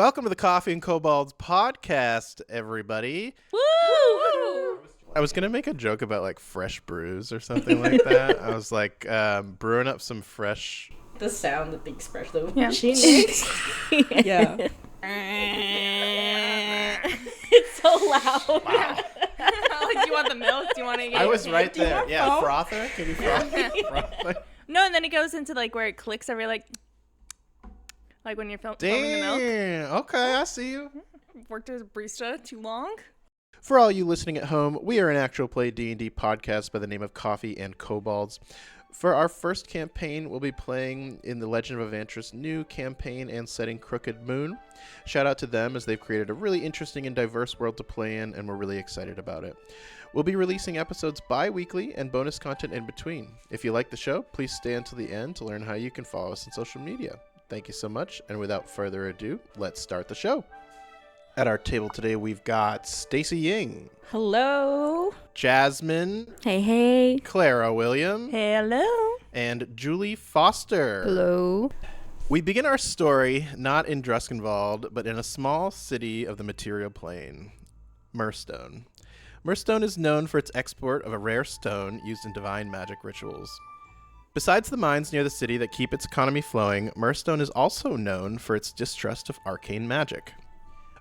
Welcome to the Coffee and Kobolds podcast, everybody. Woo! I was going to make a joke about like fresh brews or something like that. I was like brewing up some fresh... The sound that the espresso Yeah. machine makes. Yeah. It's so loud. Wow. Do you want the milk? Do you want to get I was right Do you there. want Yeah, foam? frother? Can you froth? No, and then it goes into like where it clicks every like when you're foaming the milk. Damn. Okay, I see you. Worked as a barista too long. For all you listening at home, we are an actual play D&D podcast by the name of Coffee and Kobolds. For our first campaign, we'll be playing in the Legend of Avantris' new campaign and setting Crooked Moon. Shout out to them as they've created a really interesting and diverse world to play in, and we're really excited about it. We'll be releasing episodes bi-weekly and bonus content in between. If you like the show, please stay until the end to learn how you can follow us on social media. Thank you so much, and without further ado, let's start the show. At our table today, we've got Stacy Ying, Hello. Jasmine, Hey. Clara William, Hello. and Julie Foster. Hello. We begin our story not in Druskenvald, but in a small city of the material plane, Murstone. Murstone is known for its export of a rare stone used in divine magic rituals. Besides the mines near the city that keep its economy flowing, Murstone is also known for its distrust of arcane magic.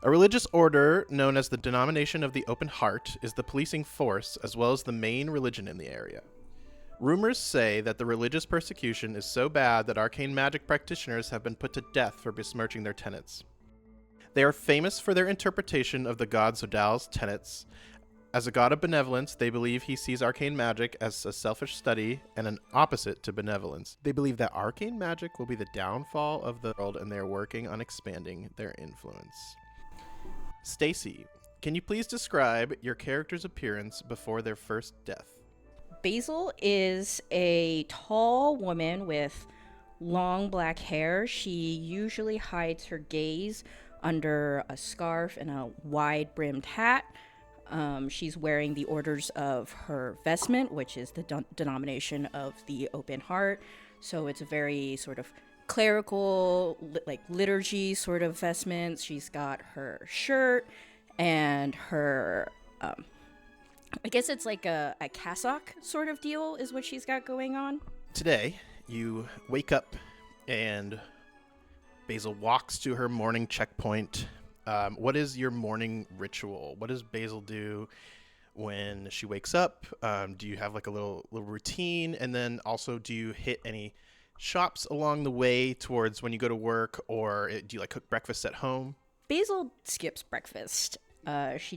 A religious order known as the Denomination of the Open Heart is the policing force as well as the main religion in the area. Rumors say that the religious persecution is so bad that arcane magic practitioners have been put to death for besmirching their tenets. They are famous for their interpretation of the god Zodal's tenets. As a god of benevolence, they believe he sees arcane magic as a selfish study and an opposite to benevolence. They believe that arcane magic will be the downfall of the world, and they are working on expanding their influence. Stacy, can you please describe your character's appearance before their first death? Basil is a tall woman with long black hair. She usually hides her gaze under a scarf and a wide-brimmed hat. She's wearing the orders of her vestment, which is the denomination of the Open Heart. So it's a very sort of clerical, like liturgy sort of vestments. She's got her shirt and her, I guess it's like a cassock sort of deal is what she's got going on. Today, you wake up and Basil walks to her morning checkpoint. What is your morning ritual? What does Basil do when she wakes up? Do you have like a little routine? And then also, do you hit any shops along the way towards when you go to work, or do you like cook breakfast at home? Basil skips breakfast. She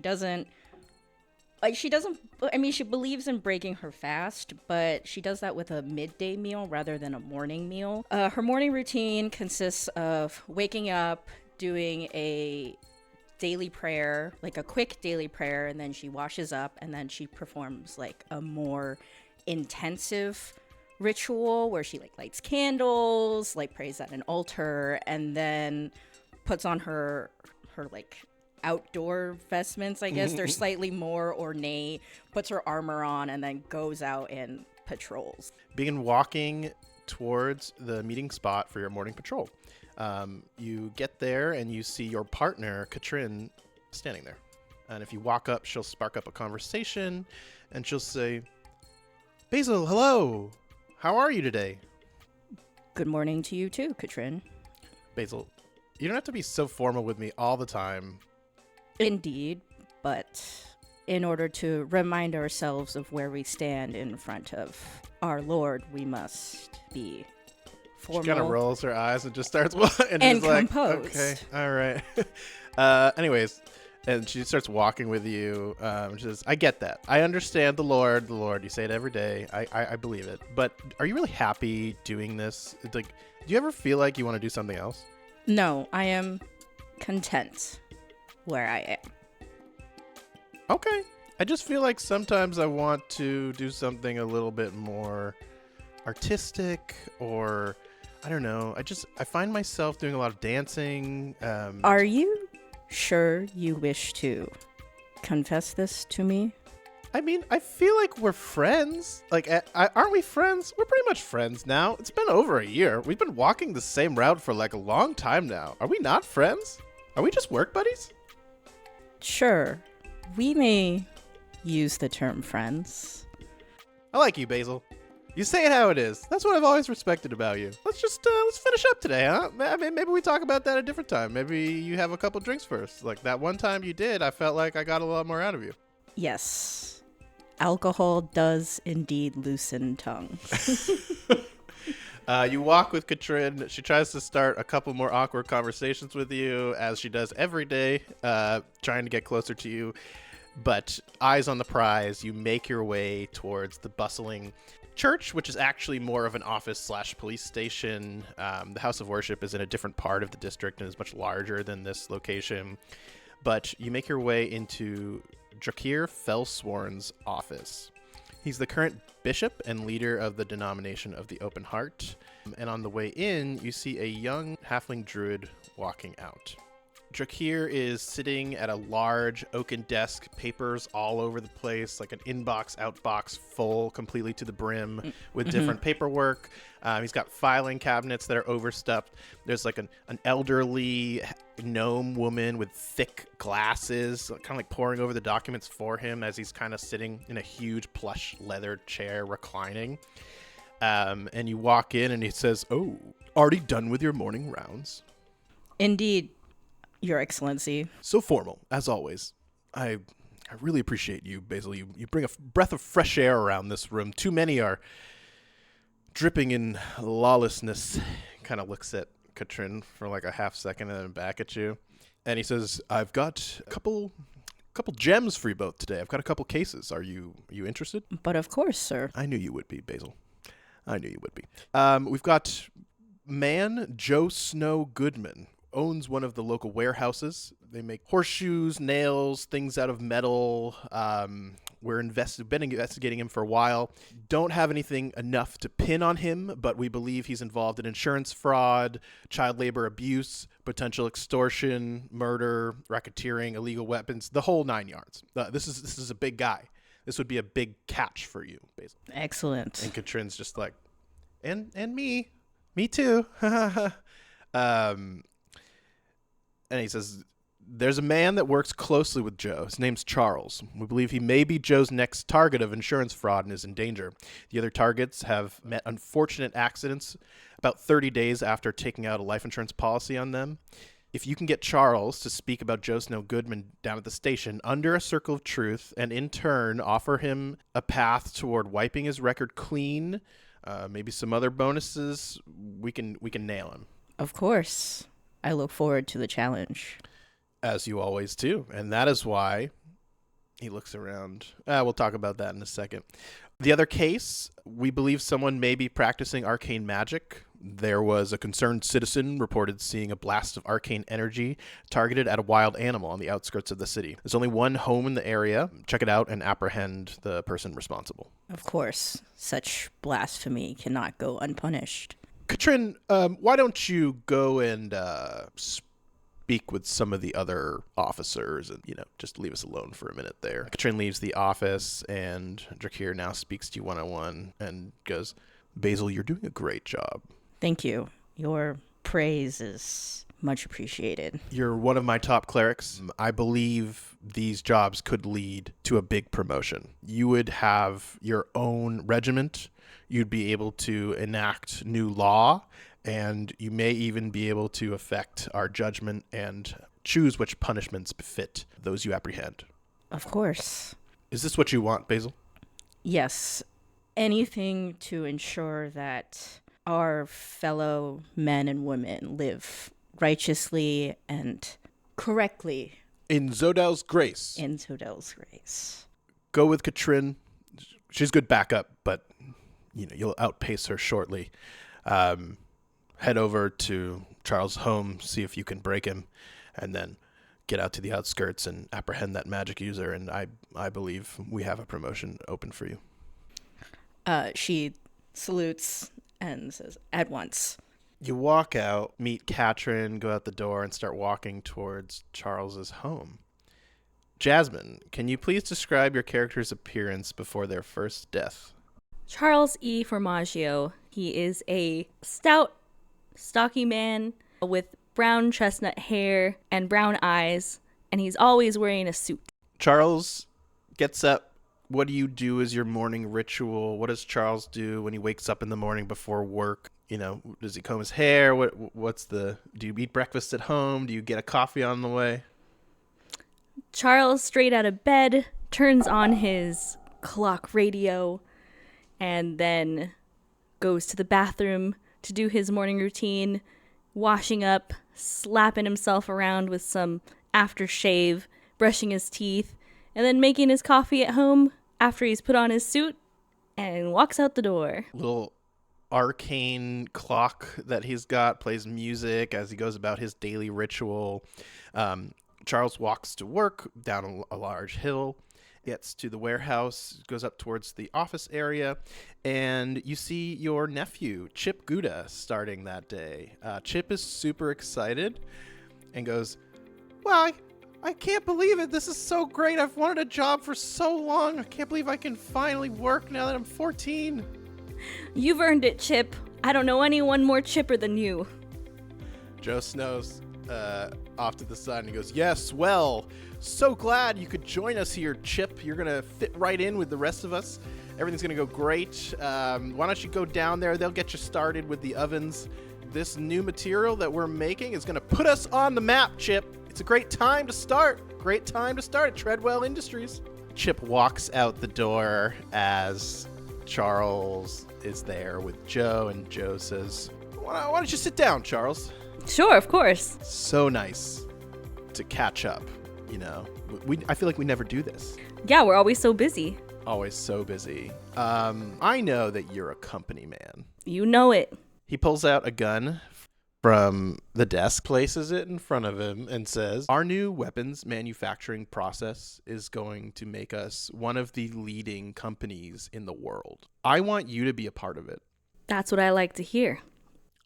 believes in breaking her fast, but she does that with a midday meal rather than a morning meal. Her morning routine consists of waking up, doing a daily prayer, like a quick daily prayer, and then she washes up, and then she performs like a more intensive ritual where she like lights candles, like prays at an altar, and then puts on her like outdoor vestments, I guess. They're slightly more ornate, puts her armor on, and then goes out and patrols. Begin walking towards the meeting spot for your morning patrol. You get there and you see your partner, Katrin, standing there. And if you walk up, she'll spark up a conversation and she'll say, Basil, hello. How are you today? Good morning to you too, Katrin. Basil, you don't have to be so formal with me all the time. Indeed, but in order to remind ourselves of where we stand in front of our Lord, we must be formal. She kind of rolls her eyes and just starts and And is like, composed. okay, all right. Anyways, and she starts walking with you. She says, I get that. I understand the Lord. You say it every day. I believe it. But are you really happy doing this? Like, do you ever feel like you want to do something else? No, I am content where I am. Okay. I just feel like sometimes I want to do something a little bit more artistic, or I don't know. I find myself doing a lot of dancing. Are you sure you wish to confess this to me? I mean, I feel like we're friends. Like, aren't we friends? We're pretty much friends now. It's been over a year. We've been walking the same route for like a long time now. Are we not friends? Are we just work buddies? Sure, we may use the term friends. I like you, Basil. You say it how it is. That's what I've always respected about you. Let's finish up today, huh? I mean, maybe we talk about that a different time. Maybe you have a couple drinks first. Like that one time you did, I felt like I got a lot more out of you. Yes, alcohol does indeed loosen tongues. You walk with Katrin. She tries to start a couple more awkward conversations with you, as she does every day, trying to get closer to you. But eyes on the prize, you make your way towards the bustling church, which is actually more of an office/police station. The house of worship is in a different part of the district and is much larger than this location. But you make your way into Drakir Fellsworn's office. He's the current bishop and leader of the denomination of the Open Heart. And on the way in, you see a young halfling druid walking out. Drakir is sitting at a large oaken desk, papers all over the place, like an inbox, outbox, full completely to the brim with different paperwork. He's got filing cabinets that are overstuffed. There's like an elderly gnome woman with thick glasses, kind of like poring over the documents for him as he's kind of sitting in a huge plush leather chair reclining. And you walk in and he says, "Oh, already done with your morning rounds?" Indeed, Your Excellency. So formal, as always. I really appreciate you, Basil. You bring a breath of fresh air around this room. Too many are dripping in lawlessness. Kind of looks at Katrin for like a half second and then back at you. And he says, "I've got a couple gems for you both today. I've got a couple cases. Are you interested?" But of course, sir. I knew you would be, Basil. I knew you would be. We've got man Joe Snow Goodman. Owns one of the local warehouses. They make horseshoes, nails, things out of metal. Been investigating him for a while. Don't have anything enough to pin on him, but we believe he's involved in insurance fraud, child labor abuse, potential extortion, murder, racketeering, illegal weapons, the whole 9 yards. This is a big guy. This would be a big catch for you, basically. Excellent. And Katrin's just like, and me too. And he says, "There's a man that works closely with Joe. His name's Charles. We believe he may be Joe's next target of insurance fraud and is in danger. The other targets have met unfortunate accidents about 30 days after taking out a life insurance policy on them. If you can get Charles to speak about Joe Snow Goodman down at the station under a circle of truth and in turn offer him a path toward wiping his record clean, maybe some other bonuses, we can nail him." Of course. I look forward to the challenge. As you always do. And that is why he looks around. We'll talk about that in a second. The other case, we believe someone may be practicing arcane magic. There was a concerned citizen reported seeing a blast of arcane energy targeted at a wild animal on the outskirts of the city. There's only one home in the area. Check it out and apprehend the person responsible. Of course. Such blasphemy cannot go unpunished. Katrin, why don't you go and speak with some of the other officers and, just leave us alone for a minute there. Katrin leaves the office and Drakir now speaks to you one-on-one and goes, "Basil, you're doing a great job. Thank you. Your praise is much appreciated. You're one of my top clerics. I believe these jobs could lead to a big promotion. You would have your own regiment. You'd be able to enact new law, and you may even be able to affect our judgment and choose which punishments befit those you apprehend." Of course. Is this what you want, Basil? Yes. Anything to ensure that our fellow men and women live righteously and correctly. In Zodel's grace. In Zodel's grace. Go with Katrin. She's good backup, but you'll outpace her shortly. Head over to Charles' home, see if you can break him, and then get out to the outskirts and apprehend that magic user, and I believe we have a promotion open for you. She salutes and says, "At once." You walk out, meet Katrin, go out the door, and start walking towards Charles's home. Jasmine, can you please describe your character's appearance before their first death? Charles Formaggio. He is a stout, stocky man with brown chestnut hair and brown eyes, and he's always wearing a suit. Charles gets up. What do you do as your morning ritual? What does Charles do when he wakes up in the morning before work? You know, does he comb his hair? Do you eat breakfast at home? Do you get a coffee on the way? Charles, straight out of bed, turns on his clock radio and then goes to the bathroom to do his morning routine, washing up, slapping himself around with some aftershave, brushing his teeth, and then making his coffee at home after he's put on his suit and walks out the door. Little arcane clock that he's got plays music as he goes about his daily ritual. Charles walks to work down a large hill, gets to the warehouse, goes up towards the office area, and you see your nephew, Chip Gouda, starting that day. Chip is super excited and goes, "Well, I can't believe it. This is so great. I've wanted a job for so long. I can't believe I can finally work now that I'm 14. You've earned it, Chip. I don't know anyone more chipper than you. Joe Snow's off to the side and he goes, "Yes, well, so glad you could join us here, Chip. You're going to fit right in with the rest of us. Everything's going to go great. Why don't you go down there? They'll get you started with the ovens. This new material that we're making is going to put us on the map, Chip. It's a great time to start. Great time to start at Treadwell Industries." Chip walks out the door as Charles is there with Joe, and Joe says, why don't you sit down, Charles? Sure, of course. So nice to catch up, you know. I feel like we never do this. Yeah, we're always so busy. Always so busy. I know that you're a company man. You know it. He pulls out a gun from the desk, places it in front of him, and says, "Our new weapons manufacturing process is going to make us one of the leading companies in the world. I want you to be a part of it." That's what I like to hear.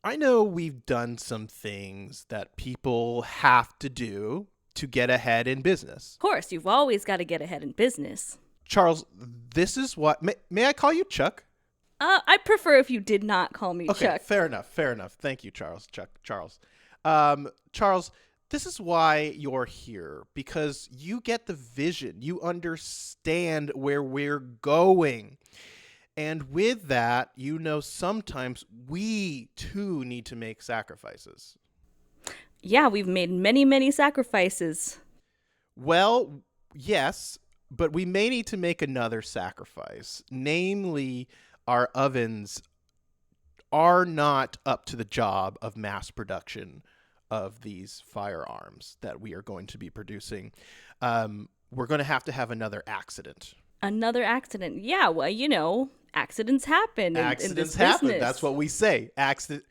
I know we've done some things that people have to do to get ahead in business. Of course, you've always got to get ahead in business. Charles, this is what... May I call you Chuck? I prefer if you did not call me Okay, Chuck. fair enough. Thank you, Charles. Charles. Charles, this is why you're here, because you get the vision. You understand where we're going. And with that, you know, sometimes we too need to make sacrifices. Yeah, we've made many, many sacrifices. Well, yes, but we may need to make another sacrifice. Namely, our ovens are not up to the job of mass production of these firearms that we are going to be producing. We're going to have another accident. Another accident. Yeah, well, you know, accidents happen in this happen. business. That's what we say. Accidents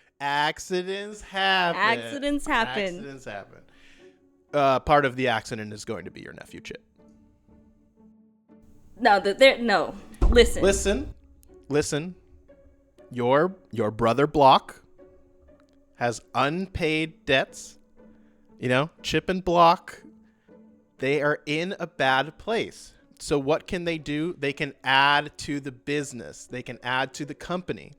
happen. Accidents happen. Accidents happen. Part of the accident is going to be your nephew, Chip. No. Listen. Your brother Block has unpaid debts. You know, Chip and Block, they are in a bad place. So what can they do? They can add to the business. They can add to the company.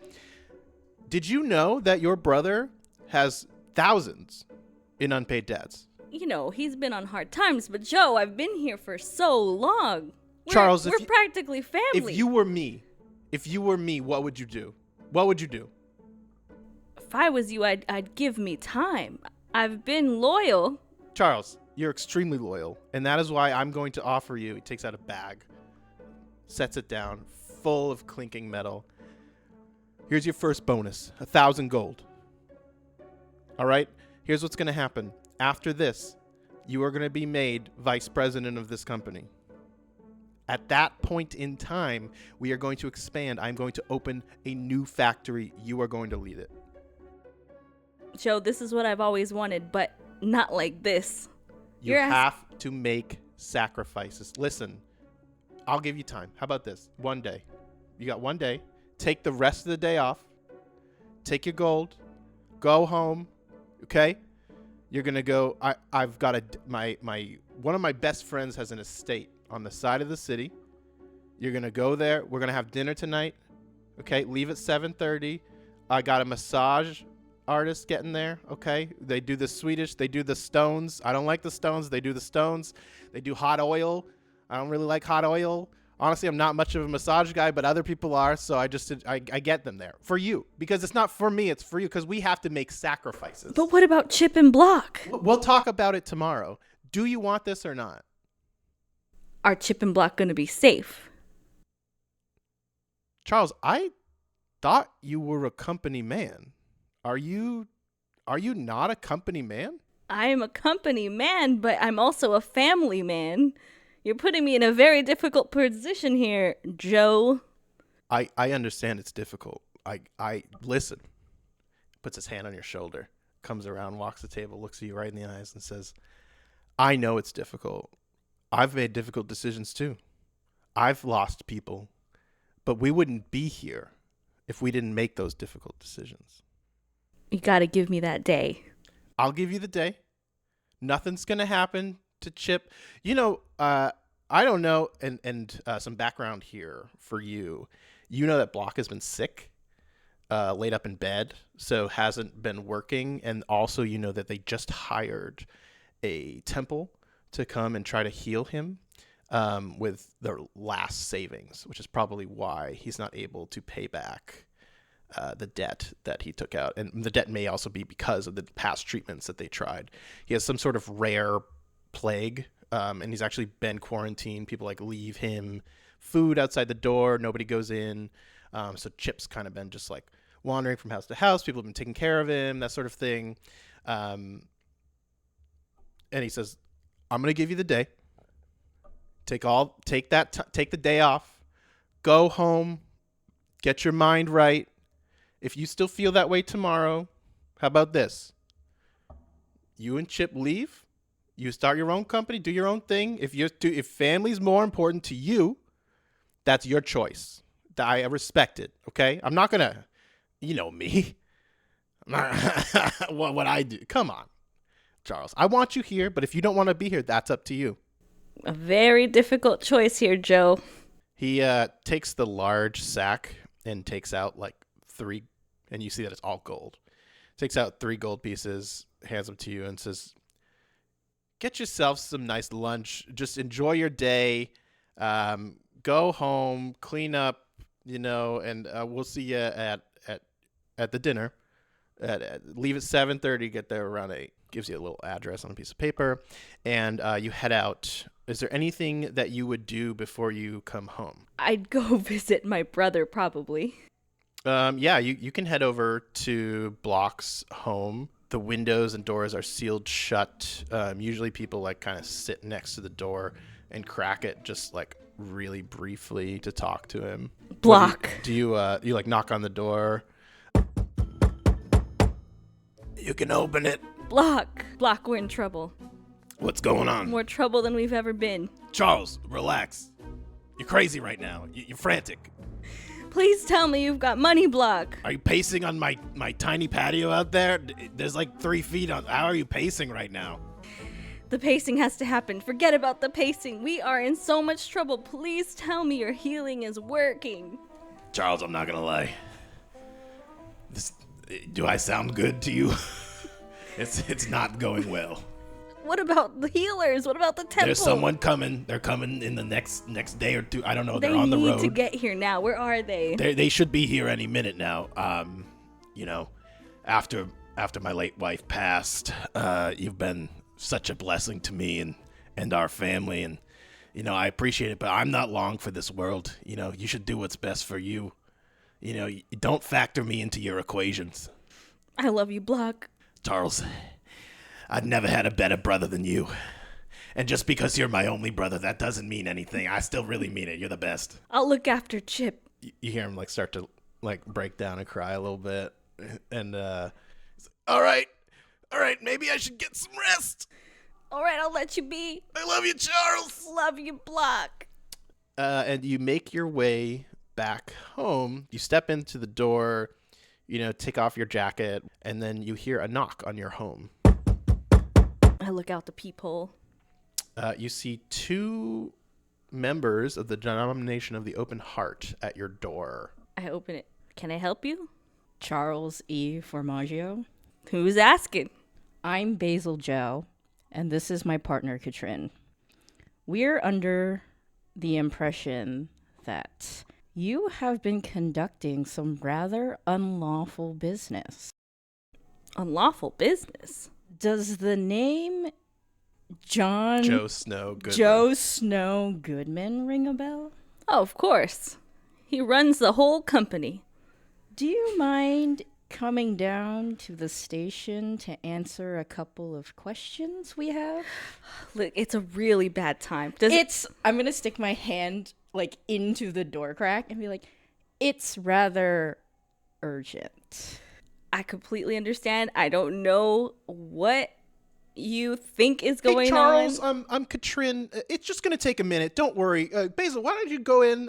Did you know that your brother has thousands in unpaid debts? You know, he's been on hard times, but Joe, I've been here for so long. Charles, we're practically family. If you were me, what would you do? What would you do? If I was you, I'd give me time. I've been loyal. Charles, you're extremely loyal, and that is why I'm going to offer you. He takes out a bag, sets it down, full of clinking metal. Here's your first bonus, 1,000 gold. All right? Here's what's going to happen. After this, you are going to be made vice president of this company. At that point in time, we are going to expand. I'm going to open a new factory. You are going to lead it. Joe, this is what I've always wanted, but not like this. You have to make sacrifices. Listen, I'll give you time. How about this? 1 day. You got 1 day. Take the rest of the day off. Take your gold. Go home. Okay? You're going to go. I've got one of my best friends has an estate on the side of the city. You're going to go there. We're going to have dinner tonight. Okay? Leave at 7:30. I got a massage artists getting there, okay? They do the Swedish, they do the stones. I don't like the stones. They do the stones. They do hot oil. I don't really like hot oil. Honestly, I'm not much of a massage guy, but other people are, so I get them there. For you. Because it's not for me, it's for you, because we have to make sacrifices. But what about Chip and Block? We'll talk about it tomorrow. Do you want this or not? Are Chip and Block going to be safe? Charles, I thought you were a company man. Are you not a company man? I am a company man, but I'm also a family man. You're putting me in a very difficult position here, Joe. I understand it's difficult. I listen. Puts his hand on your shoulder, comes around, walks the table, looks at you right in the eyes and says, I know it's difficult. I've made difficult decisions too. I've lost people, but we wouldn't be here if we didn't make those difficult decisions. You gotta give me that day. I'll give you the day. Nothing's going to happen to Chip. I don't know, and some background here for you. You know that Block has been sick, laid up in bed, so hasn't been working. And also you know that they just hired a temple to come and try to heal him with their last savings, which is probably why he's not able to pay back the debt that he took out. And the debt may also be because of the past treatments that they tried. He has some sort of rare plague, and he's actually been quarantined. People leave him food outside the door. Nobody goes in. So Chip's kind of been just wandering from house to house. People have been taking care of him, that sort of thing. And he says, I'm going to give you the day. Take the day off. Go home. Get your mind right. If you still feel that way tomorrow, how about this? You and Chip leave. You start your own company, do your own thing. If family's more important to you, that's your choice. I respect it, okay? I'm not going to, you know me. what I do. Come on, Charles. I want you here, but if you don't want to be here, that's up to you. A very difficult choice here, Joe. He takes the large sack and takes out 3, and you see that it's all gold. Takes out 3 gold pieces, hands them to you, and says, get yourself some nice lunch. Just enjoy your day. Go home, clean up, and we'll see you at the dinner. Leave at 7:30, get there around 8. Gives you a little address on a piece of paper, and you head out. Is there anything that you would do before you come home? I'd go visit my brother, probably. Yeah, you can head over to Block's home. The windows and doors are sealed shut. Usually people kind of sit next to the door and crack it just really briefly to talk to him. Block. Do you knock on the door? You can open it. Block, we're in trouble. What's going on? More trouble than we've ever been. Charles, relax. You're crazy right now. You're frantic. Please tell me you've got money, Block. Are you pacing on my tiny patio out there? There's 3 feet on. How are you pacing right now? The pacing has to happen. Forget about the pacing. We are in so much trouble. Please tell me your healing is working. Charles, I'm not gonna lie. Do I sound good to you? It's not going well. What about the healers? What about the temple? There's someone coming. They're coming in the next day or two. I don't know. They're on the road. They need to get here now. Where are they? They should be here any minute now. After my late wife passed, you've been such a blessing to me and our family, and I appreciate it. But I'm not long for this world. You should do what's best for you. You don't factor me into your equations. I love you, Block. Charles, I've never had a better brother than you. And just because you're my only brother, that doesn't mean anything. I still really mean it. You're the best. I'll look after Chip. You hear him start to break down and cry a little bit. And all right, maybe I should get some rest. All right, I'll let you be. I love you, Charles. Love you, Block. And you make your way back home. You step into the door, take off your jacket, and then you hear a knock on your home. I look out the peephole. You see 2 members of the denomination of the Open Heart at your door. I open it. Can I help you? Charles E. Formaggio. Who's asking? I'm Basil Joe, and this is my partner, Katrin. We're under the impression that you have been conducting some rather unlawful business. Unlawful business? Does the name Joe Snow Goodman ring a bell? Oh, of course. He runs the whole company. Do you mind coming down to the station to answer a couple of questions we have? Look, it's a really bad time. I'm gonna stick my hand like into the door crack and be like, it's rather urgent. I completely understand. I don't know what you think is going Hey, Charles, on. I'm Katrin. It's just going to take a minute. Don't worry. Basil, why don't you go in,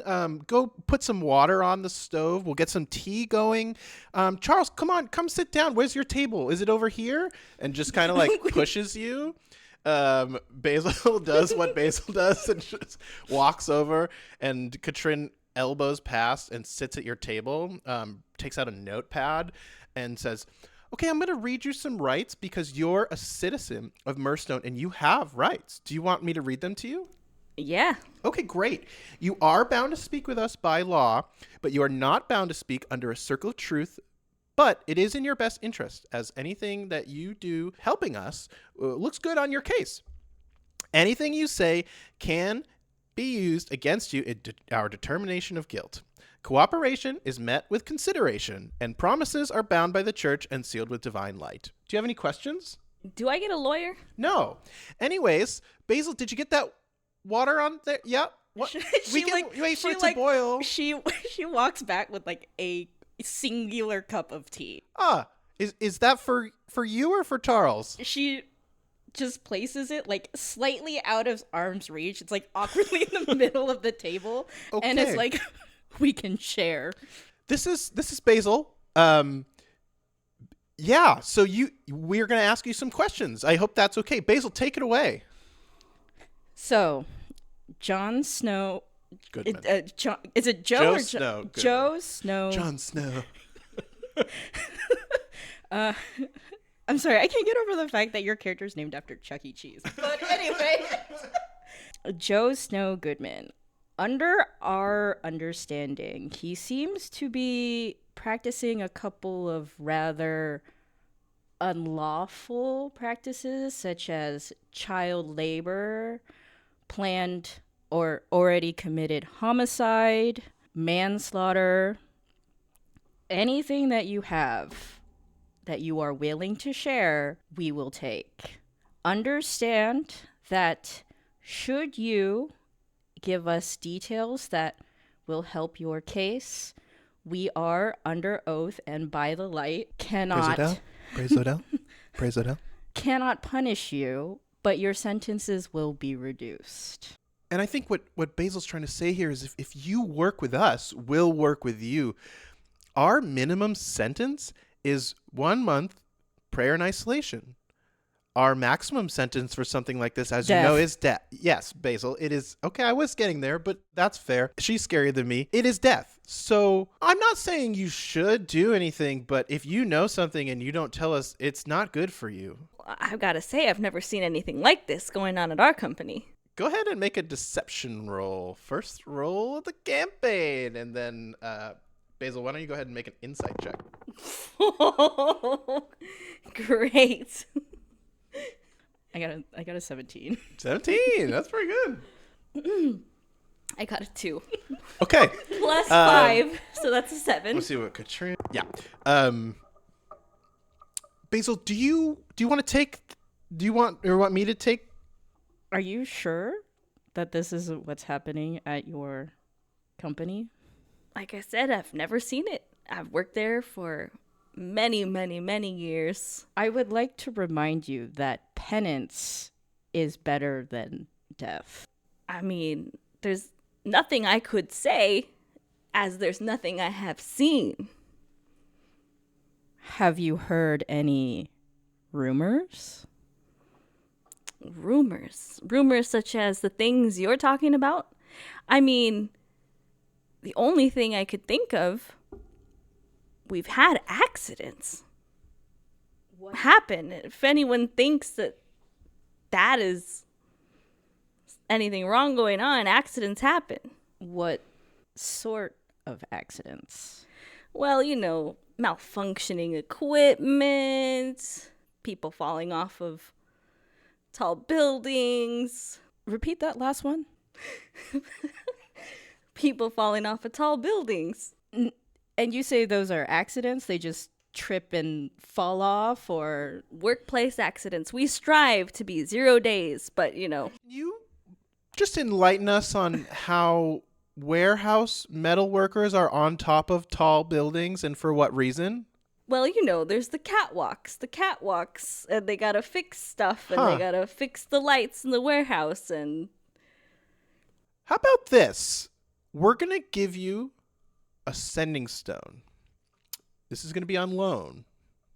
go put some water on the stove. We'll get some tea going. Charles, come on, come sit down. Where's your table? Is it over here? And just kind of like pushes you. Basil does what Basil does and just walks over, and Katrin elbows past and sits at your table, takes out a notepad and says, okay, I'm going to read you some rights because you're a citizen of Murstone and you have rights. Do you want me to read them to you? Yeah. Okay, great. You are bound to speak with us by law, but you are not bound to speak under a circle of truth. But it is in your best interest, as anything that you do helping us looks good on your case. Anything you say can be used against you in our determination of guilt. Cooperation is met with consideration, and promises are bound by the church and sealed with divine light. Do you have any questions? Do I get a lawyer? No. Anyways, Basil, did you get that water on there? Yeah. What? We can wait for it to boil. She walks back with like a singular cup of tea. Is that for you or for Charles? She just places it like slightly out of arm's reach. It's like awkwardly in the middle of the table, and it's like we can share. This is Basil. Yeah. So we're gonna ask you some questions. I hope that's okay. Basil, take it away. So, Jon Snow. Goodman. Is it Joe or Snow? Goodman. Joe Snow. Jon Snow. I'm sorry, I can't get over the fact that your character's named after Chuck E. Cheese. But anyway, Joe Snow Goodman. Under our understanding, he seems to be practicing a couple of rather unlawful practices, such as child labor, planned or already committed homicide, manslaughter, anything that you have that you are willing to share, we will take. Understand that should you give us details that will help your case, we are under oath and by the light cannot Praise Odell. Praise Odell. Cannot punish you, but your sentences will be reduced. And I think what Basil's trying to say here is if you work with us, we'll work with you. Our minimum sentence is 1 month prayer and isolation. Our maximum sentence for something like this, as death. You know, is death. Yes, Basil, it is. Okay, I was getting there, but that's fair. She's scarier than me. It is death. So I'm not saying you should do anything, but if you know something and you don't tell us, it's not good for you. I've got to say, I've never seen anything like this going on at our company. Go ahead and make a deception roll. First roll of the campaign, and then Basil, why don't you go ahead and make an insight check? Great. I got a 17. 17. That's pretty good. I got a 2. Okay. Plus 5, so that's a 7. Let's see what Katrina. Yeah. Basil, do you want to take? Do you want me to take? Are you sure that this is what's happening at your company? Like I said, I've never seen it. I've worked there for many, many, many years. I would like to remind you that penance is better than death. I mean, there's nothing I could say, as there's nothing I have seen. Have you heard any rumors? Rumors? Rumors such as the things you're talking about? I mean, the only thing I could think of, we've had accidents. happen. If anyone thinks that is anything wrong going on, accidents happen. What sort of accidents? Well, malfunctioning equipment, people falling off of tall buildings. Repeat that last one. People falling off of tall buildings. And you say those are accidents? They just trip and fall off, or Workplace accidents. We strive to be 0 days, but You just enlighten us on how warehouse metal workers are on top of tall buildings and for what reason? well, there's the catwalks, and they gotta fix stuff, and they gotta fix the lights in the warehouse, and How about this? We're going to give you a sending stone. This is going to be on loan.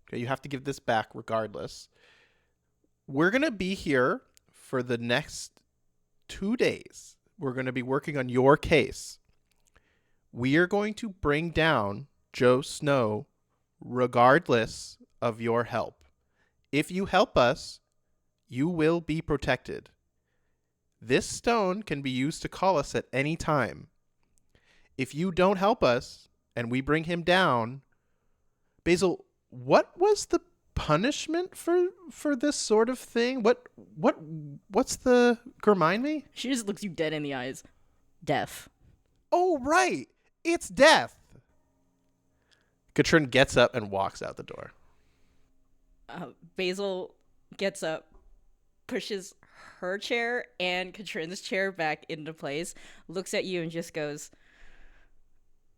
Okay, you have to give this back regardless. We're going to be here for the next 2 days. We're going to be working on your case. We are going to bring down Joe Snow regardless of your help. If you help us, you will be protected. This stone can be used to call us at any time. If you don't help us and we bring him down, Basil, what was the punishment for this sort of thing? What's the remind me? she just looks you dead in the eyes. Death. Oh, right. It's death. Katrin gets up and walks out the door. Basil gets up, pushes her chair and Katrin's chair back into place, looks at you and just goes,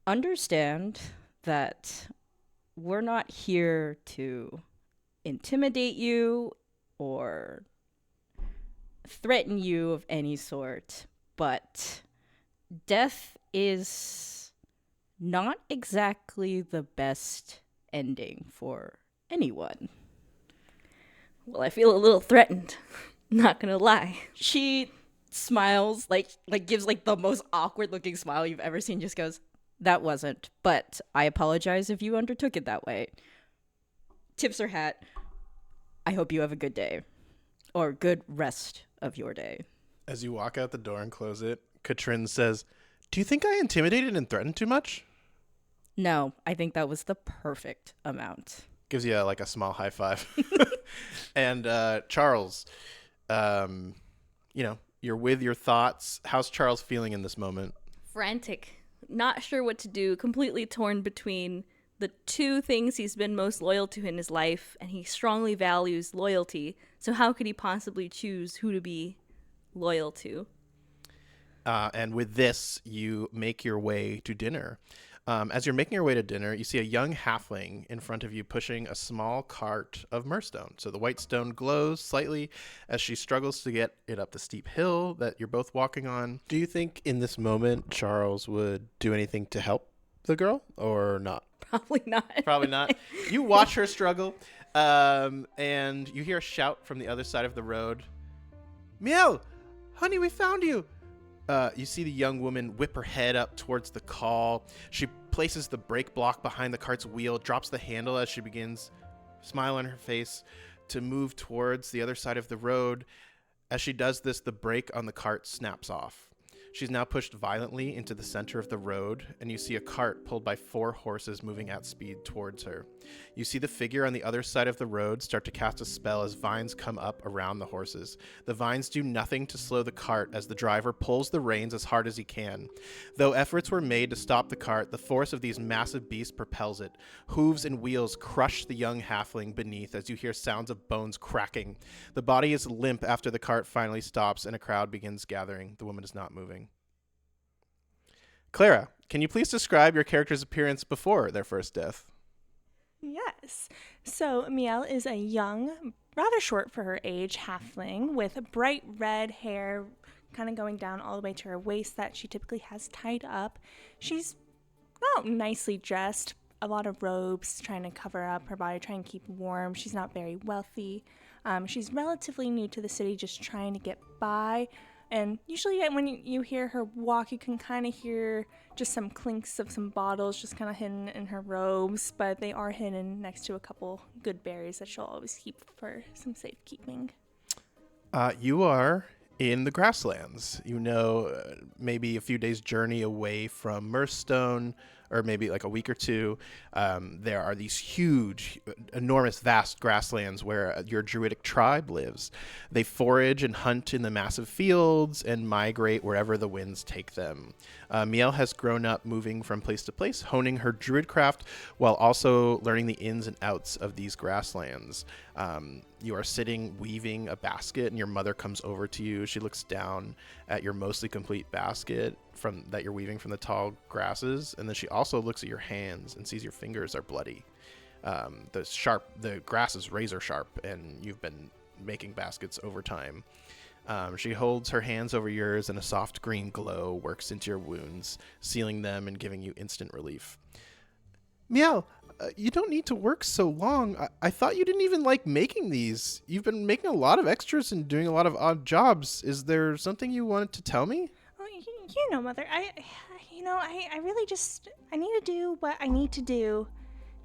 understand that we're not here to intimidate you or threaten you of any sort, but death is not exactly the best ending for anyone. well, I feel a little threatened. Not gonna lie. She smiles, like gives like the most awkward looking smile you've ever seen, just goes, that wasn't, but I apologize if you undertook it that way. Tips her hat. I hope you have a good day. Or good rest of your day. As you walk out the door and close it, Katrin says, do you think I intimidated and threatened too much? No, I think that was the perfect amount. Gives you a small high five. And Charles, you're with your thoughts. How's Charles feeling in this moment? Frantic. Not sure what to do. Completely torn between the two things he's been most loyal to in his life, and he strongly values loyalty. So how could he possibly choose who to be loyal to? And with this, you make your way to dinner. As you're making your way to dinner, you see a young halfling in front of you pushing a small cart of myrstone. So the white stone glows slightly as she struggles to get it up the steep hill that you're both walking on. Do you think in this moment Charles would do anything to help the girl or not? Probably not. Probably not. You watch her struggle, and you hear a shout from the other side of the road. Miel, honey, we found you. You see the young woman whip her head up towards the call. She places the brake block behind the cart's wheel, drops the handle as she begins, smile on her face, to move towards the other side of the road. As she does this, the brake on the cart snaps off. She's now pushed violently into the center of the road, and you see a cart pulled by 4 horses moving at speed towards her. You see the figure on the other side of the road start to cast a spell as vines come up around the horses. The vines do nothing to slow the cart as the driver pulls the reins as hard as he can. Though efforts were made to stop the cart, the force of these massive beasts propels it. Hooves and wheels crush the young halfling beneath as you hear sounds of bones cracking. The body is limp after the cart finally stops and a crowd begins gathering. The woman is not moving. Clara, can you please describe your character's appearance before their first death? Yes. So Miel is a young, rather short for her age, halfling with bright red hair kind of going down all the way to her waist that she typically has tied up. She's nicely dressed, a lot of robes trying to cover up her body, trying to keep warm. She's not very wealthy. She's relatively new to the city, just trying to get by. And usually when you hear her walk, you can kind of hear just some clinks of some bottles just kind of hidden in her robes, but they are hidden next to a couple good berries that she'll always keep for some safekeeping. You are in the grasslands. Maybe a few days' journey away from Mirthstone, or maybe like a week or two. There are these huge, enormous, vast grasslands where your druidic tribe lives. They forage and hunt in the massive fields and migrate wherever the winds take them. Miel has grown up moving from place to place, honing her druid craft while also learning the ins and outs of these grasslands. You are sitting weaving a basket, and your mother comes over to you. She looks down at your mostly complete basket that you're weaving from the tall grasses, and then she also looks at your hands and sees your fingers are bloody. The grass is razor sharp, and you've been making baskets over time. She holds her hands over yours, and a soft green glow works into your wounds, sealing them and giving you instant relief. Miel, you don't need to work so long. I thought you didn't even like making these. You've been making a lot of extras and doing a lot of odd jobs. Is there something you wanted to tell me? Oh, Mother, I really I need to do what I need to do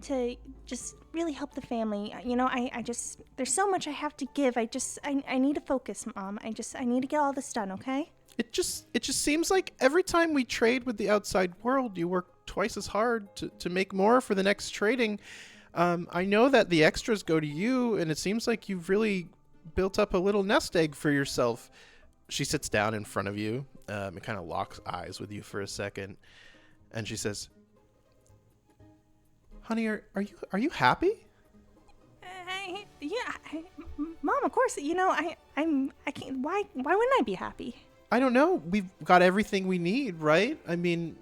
to just really help the family. There's so much I have to give. I need to focus, Mom. I need to get all this done, okay? It just seems like every time we trade with the outside world, you work twice as hard to make more for the next trading. I know that the extras go to you, and it seems like you've really built up a little nest egg for yourself. She sits down in front of you and kind of locks eyes with you for a second, and she says, "Honey, are you happy?" Mom, of course. I can't. Why wouldn't I be happy? I don't know. We've got everything we need, right? I mean,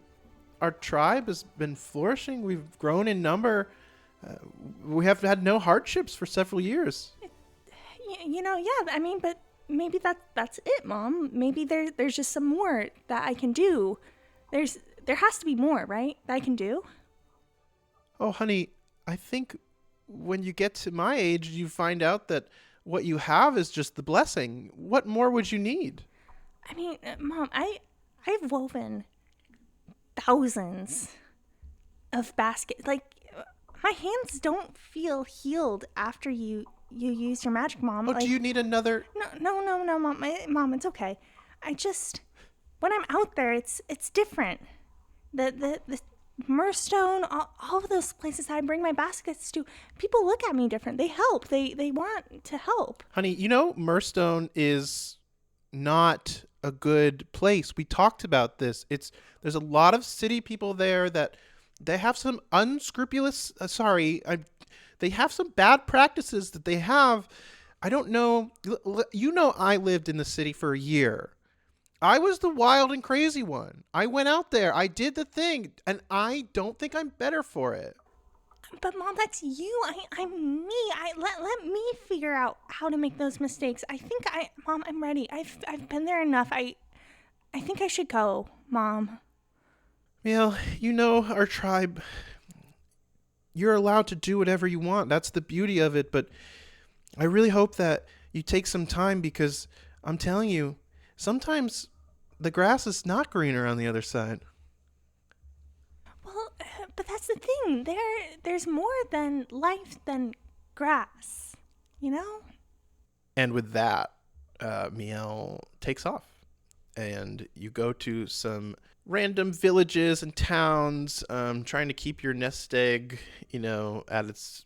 our tribe has been flourishing. We've grown in number. We have had no hardships for several years. But maybe that's it, Mom. Maybe there's just some more that I can do. There has to be more, right? That I can do. Oh, honey, I think when you get to my age, you find out that what you have is just the blessing. What more would you need? I mean, Mom, I've woven thousands of baskets. Like, my hands don't feel healed after you use your magic, Mom. Oh, like, do you need another? No, Mom. Mom, it's okay. When I'm out there, it's different. The Mirthstone, all of those places I bring my baskets to, people look at me different. They help. They want to help. Honey, Mirthstone is not a good place. We talked about this. There's a lot of city people there that they have some unscrupulous, they have some bad practices that they have. I don't know. I lived in the city for a year. I was the wild and crazy one. I went out there. I did the thing, and I don't think I'm better for it. But Mom, that's you. I'm me. Let me figure out how to make those mistakes. Mom, I'm ready. I've been there enough. I think I should go, Mom. Well, our tribe. You're allowed to do whatever you want. That's the beauty of it. But I really hope that you take some time, because I'm telling you, sometimes the grass is not greener on the other side. Well, but that's the thing. There's more than life than grass, And with that, Miel takes off, and you go to some random villages and towns, trying to keep your nest egg, at its,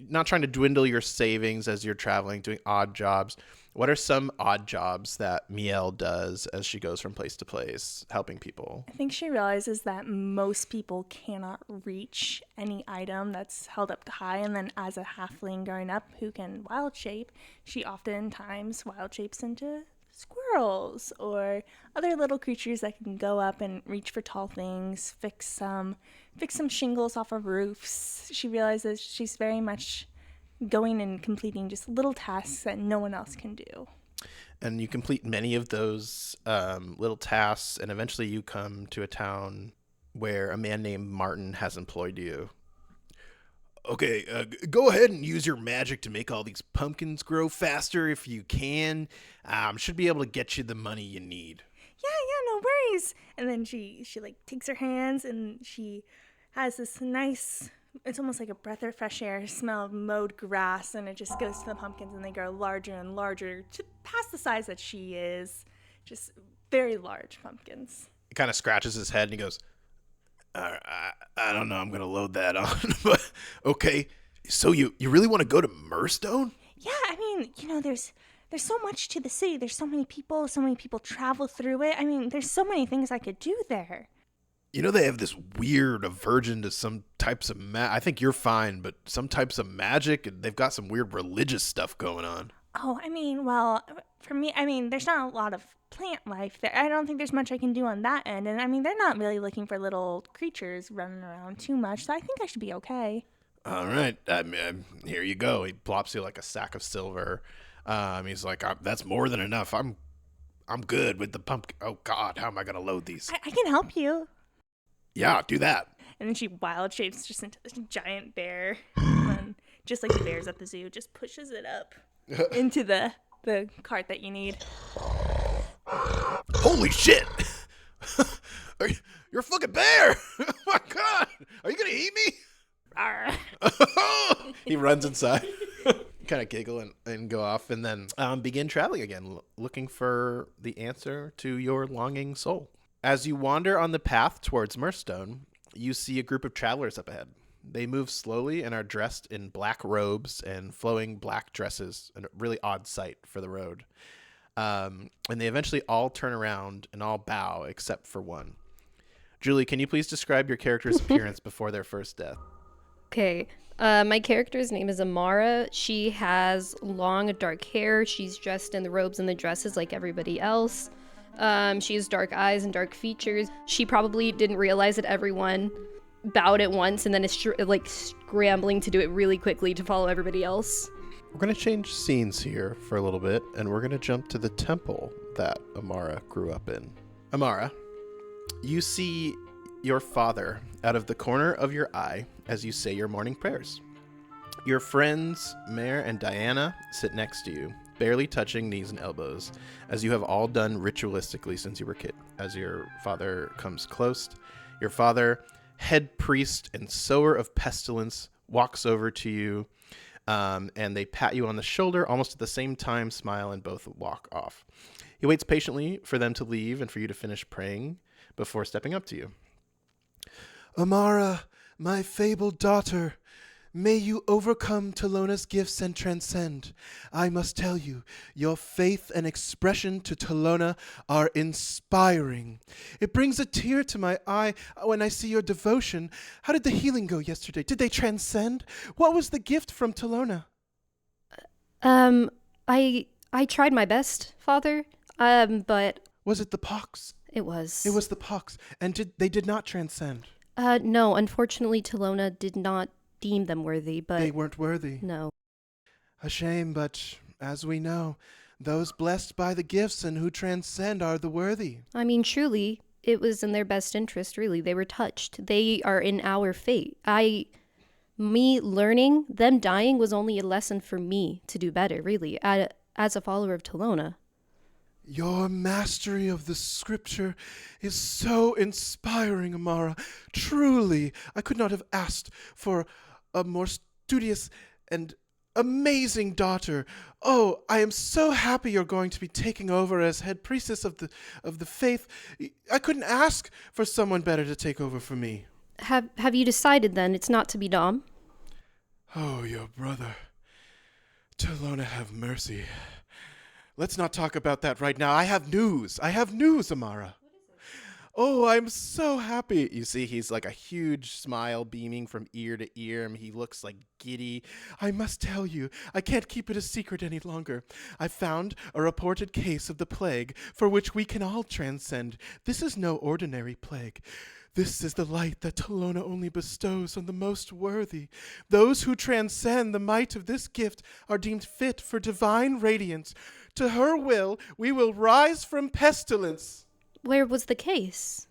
not trying to dwindle your savings as you're traveling, doing odd jobs. What are some odd jobs that Miel does as she goes from place to place, helping people? I think she realizes that most people cannot reach any item that's held up high, and then as a halfling growing up who can wild shape, she oftentimes wild shapes into squirrels or other little creatures that can go up and reach for tall things, fix some shingles off of roofs. She realizes she's very much going and completing just little tasks that no one else can do. And you complete many of those little tasks, and eventually you come to a town where a man named Martin has employed you. Okay, go ahead and use your magic to make all these pumpkins grow faster if you can. Should be able to get you the money you need. Yeah, no worries. And then she like takes her hands and she has this nice, it's almost like a breath of fresh air smell of mowed grass, and it just goes to the pumpkins and they grow larger and larger to past the size that she is. Just very large pumpkins. He kind of scratches his head and he goes, I don't know, I'm going to load that on. But okay, so you really want to go to Murstone? Yeah, I mean, there's so much to the city. There's so many people travel through it. I mean, there's so many things I could do there. They have this weird aversion to some types of I think you're fine, but some types of magic, and they've got some weird religious stuff going on. Oh, I mean, well, for me, I mean, there's not a lot of plant life there. I don't think there's much I can do on that end. And I mean, they're not really looking for little creatures running around too much, so I think I should be okay. All right, here you go. He plops you like a sack of silver. He's like, that's more than enough. I'm good with the pumpkin. Oh God, how am I gonna load these? I can help you. Yeah, do that. And then she wild shapes just into this giant bear. And then, just like the bears at the zoo, just pushes it up into the cart that you need. Holy shit! You're a fucking bear! Oh my God! Are you gonna eat me? He runs inside. Kind of giggle and go off, and then begin traveling again, looking for the answer to your longing soul. As you wander on the path towards Murstone, you see a group of travelers up ahead. They move slowly and are dressed in black robes and flowing black dresses, a really odd sight for the road. And they eventually all turn around and all bow except for one. Julie, can you please describe your character's appearance before their first death? Okay. My character's name is Amara. She has long, dark hair. She's dressed in the robes and the dresses like everybody else. She has dark eyes and dark features. She probably didn't realize that everyone bowed at once and then is scrambling to do it really quickly to follow everybody else. We're going to change scenes here for a little bit, and we're going to jump to the temple that Amara grew up in. Amara, you see your father out of the corner of your eye as you say your morning prayers. Your friends, Mare and Diana, sit next to you, barely touching knees and elbows, as you have all done ritualistically since you were a kid. As your father comes close, your father, head priest and sower of pestilence, walks over to you, and they pat you on the shoulder almost at the same time, smile, and both walk off. He waits patiently for them to leave and for you to finish praying before stepping up to you. Amara, my fabled daughter, may you overcome Talona's gifts and transcend. I must tell you, your faith and expression to Talona are inspiring. It brings a tear to my eye when I see your devotion. How did the healing go yesterday? Did they transcend? What was the gift from Talona? I tried my best, Father, but... Was it the pox? It was. It was the pox. And they did not transcend? No, unfortunately, Talona did not deem them worthy, but... They weren't worthy. No. A shame, but as we know, those blessed by the gifts and who transcend are the worthy. I mean, truly, it was in their best interest, really. They were touched. They are in our fate. Me learning, them dying was only a lesson for me to do better, really, as a follower of Talona. Your mastery of the scripture is so inspiring, Amara. Truly, I could not have asked for a more studious and amazing daughter. Oh, I am so happy you're going to be taking over as head priestess of the faith. I couldn't ask for someone better to take over for me. Have you decided, then, it's not to be Dom? Oh, your brother. Talona have mercy. Let's not talk about that right now. I have news, Amara. Oh, I'm so happy. You see, he's like a huge smile beaming from ear to ear. He looks like giddy. I must tell you, I can't keep it a secret any longer. I found a reported case of the plague for which we can all transcend. This is no ordinary plague. This is the light that Talona only bestows on the most worthy. Those who transcend the might of this gift are deemed fit for divine radiance. To her will, we will rise from pestilence. Where was the case?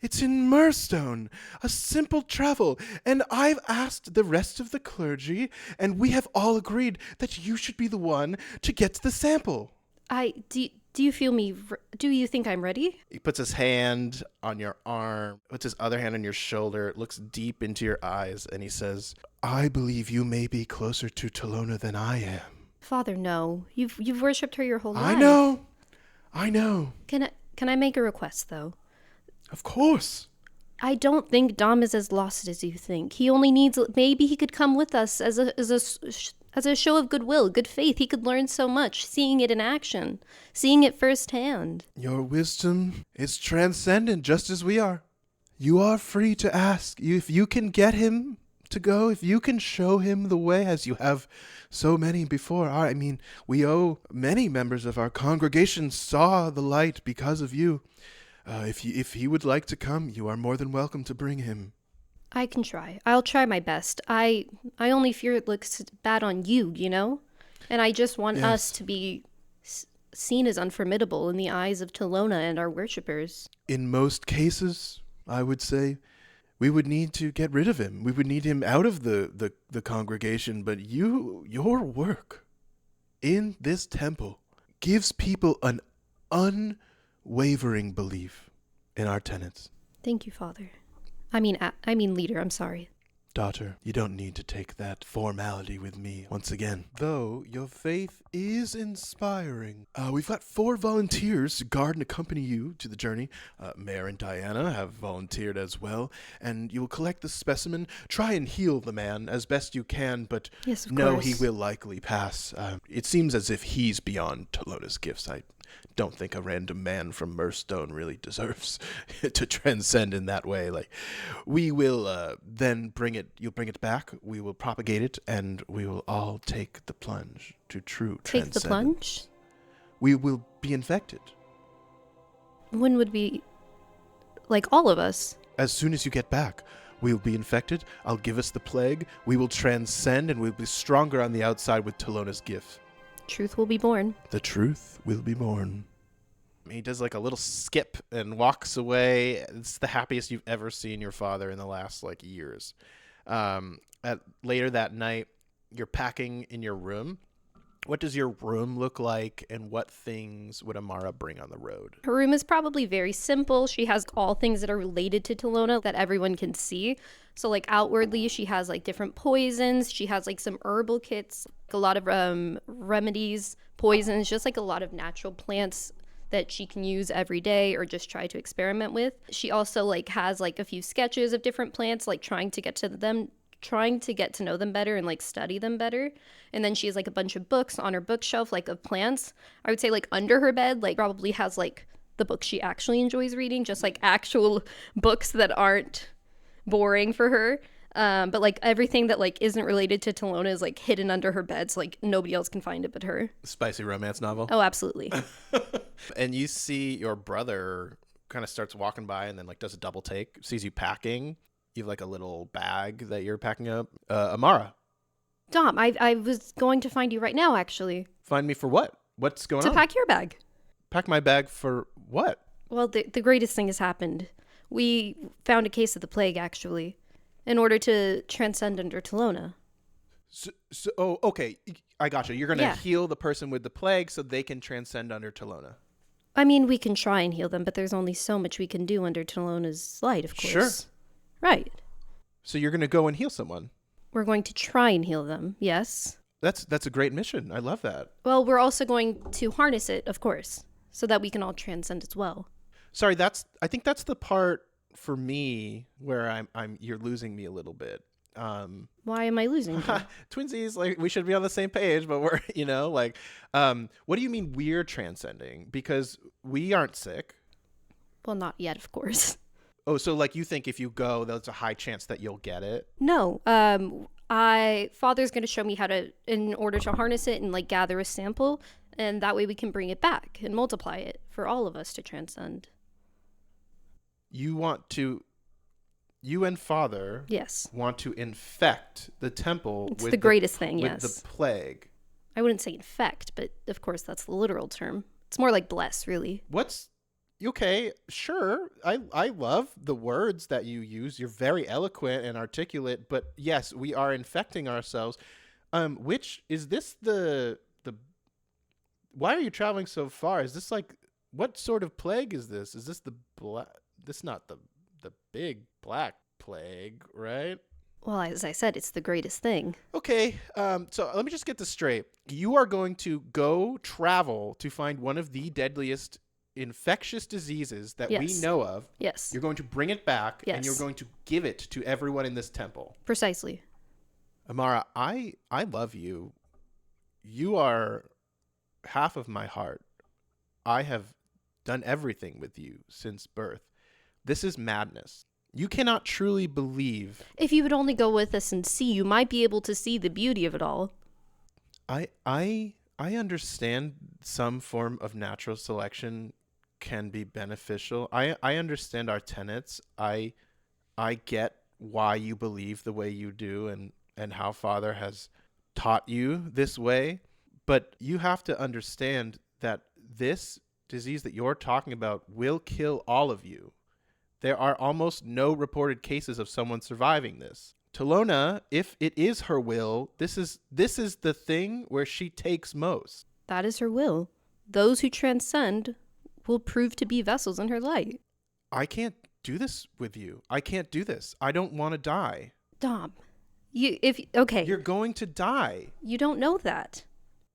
It's in Murstone, a simple travel, and I've asked the rest of the clergy, and we have all agreed that you should be the one to get the sample. Do you feel me? Do you think I'm ready? He puts his hand on your arm, puts his other hand on your shoulder, looks deep into your eyes, and he says, I believe you may be closer to Talona than I am. Father, no. You've worshipped her your whole life. I know. Can I make a request, though? Of course. I don't think Dom is as lost as you think. He only needs, maybe he could come with us as a show of goodwill, good faith. He could learn so much, seeing it in action, seeing it firsthand. Your wisdom is transcendent, just as we are. You are free to ask. If you can get him to go, if you can show him the way, as you have so many before. I mean, many members of our congregation saw the light because of you. If he would like to come, you are more than welcome to bring him. I can try. I'll try my best. I only fear it looks bad on you, you know? And I just want us to be seen as unformidable in the eyes of Talona and our worshippers. In most cases, I would say, we would need to get rid of him. We would need him out of the congregation. But your work in this temple gives people an unwavering belief in our tenets. Thank you, Father. I mean, leader, I'm sorry. Daughter, you don't need to take that formality with me once again. Though your faith is inspiring. We've got 4 volunteers to guard and accompany you to the journey. Mare and Diana have volunteered as well. And you will collect the specimen. Try and heal the man as best you can, but yes, of no, course. he will likely pass. It seems as if he's beyond Talona's gifts. I don't think a random man from Murstone really deserves to transcend in that way. Like, we will then you'll bring it back, we will propagate it, and we will all take the plunge to true transcendence. Take the plunge? We will be infected. When would be, like, all of us? As soon as you get back, we'll be infected, I'll give us the plague, we will transcend, and we'll be stronger on the outside with Talona's gift. Truth will be born. The truth will be born. He does like a little skip and walks away. It's the happiest you've ever seen your father in the last years. Later that night, you're packing in your room. What does your room look like, and what things would Amara bring on the road? Her room is probably very simple. She has all things that are related to Talona that everyone can see. So, like, outwardly, she has, like, different poisons. She has, like, some herbal kits, a lot of remedies, poisons, just, like, a lot of natural plants that she can use every day or just try to experiment with. She also, like, has, like, a few sketches of different plants, like, trying to get to know them better and, like, study them better. And then she has, like, a bunch of books on her bookshelf, like, of plants. I would say, like, under her bed, like, probably has, like, the books she actually enjoys reading, just, like, actual books that aren't boring for her. But, like, everything that, like, isn't related to Talona is, like, hidden under her bed, so, like, nobody else can find it but her. Spicy romance novel? Oh, absolutely. And you see your brother kind of starts walking by and then, like, does a double take, sees you packing. You have, like, a little bag that you're packing up. Amara. Dom, I was going to find you right now, actually. Find me for what? What's going on? To pack your bag. Pack my bag for what? Well, the greatest thing has happened. We found a case of the plague, actually, in order to transcend under Talona. Oh, okay. I gotcha. You're going to heal the person with the plague so they can transcend under Talona. I mean, we can try and heal them, but there's only so much we can do under Talona's light, of course. Sure. Right. So you're going to go and heal someone? We're going to try and heal them, yes. That's a great mission. I love that. Well, we're also going to harness it, of course, so that we can all transcend as well. Sorry, I think that's the part for me where you're losing me a little bit. Why am I losing you? Twinsies, like, we should be on the same page, but we're, what do you mean we're transcending? Because we aren't sick. Well, not yet, of course. Oh, so, like, you think if you go, there's a high chance that you'll get it? No. Father's going to show me how to, in order to harness it and, like, gather a sample, and that way we can bring it back and multiply it for all of us to transcend. You and Father want to infect the temple it's with the greatest thing, with yes. the plague. I wouldn't say infect, but of course that's the literal term. It's more like bless, really. Okay, sure. I love the words that you use. You're very eloquent and articulate, but yes, we are infecting ourselves. Which is this the why are you traveling so far? Is this like what sort of plague is this? Is this the this not the big black plague, right? Well, as I said, it's the greatest thing. Okay, so let me just get this straight. You are going to go travel to find one of the deadliest infectious diseases that we Yes. know of. Yes. You're going to bring it back, and Yes. you're going to give it to everyone in this temple. Precisely. Amara, I love you. You are half of my heart. I have done everything with you since birth. This is madness. You cannot truly believe. If you would only go with us and see, you might be able to see the beauty of it all. I understand some form of natural selection can be beneficial. I understand our tenets. I get why you believe the way you do and how Father has taught you this way. But you have to understand that this disease that you're talking about will kill all of you. There are almost no reported cases of someone surviving this. Talona, if it is her will, this is the thing where she takes most. That is her will. Those who transcend will prove to be vessels in her light. I can't do this with you. I can't do this. I don't want to die. Dom, you're Going to die. you don't know that.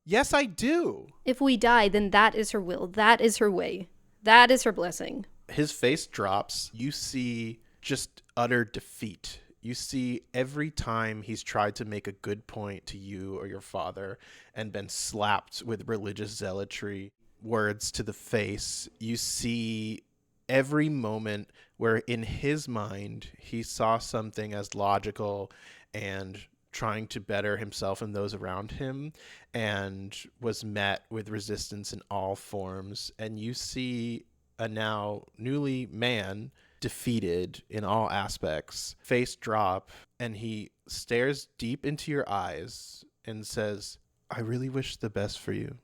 Yes, I do. If we die, then that is her will. That is her way. That is her blessing. His face drops. You see just utter defeat. You see every time he's tried to make a good point to you or your father and been slapped with religious zealotry, words to the face, you see every moment where in his mind he saw something as logical and trying to better himself and those around him and was met with resistance in all forms. And you see a now newly man defeated in all aspects, face drop, and he stares deep into your eyes and says, I really wish the best for you.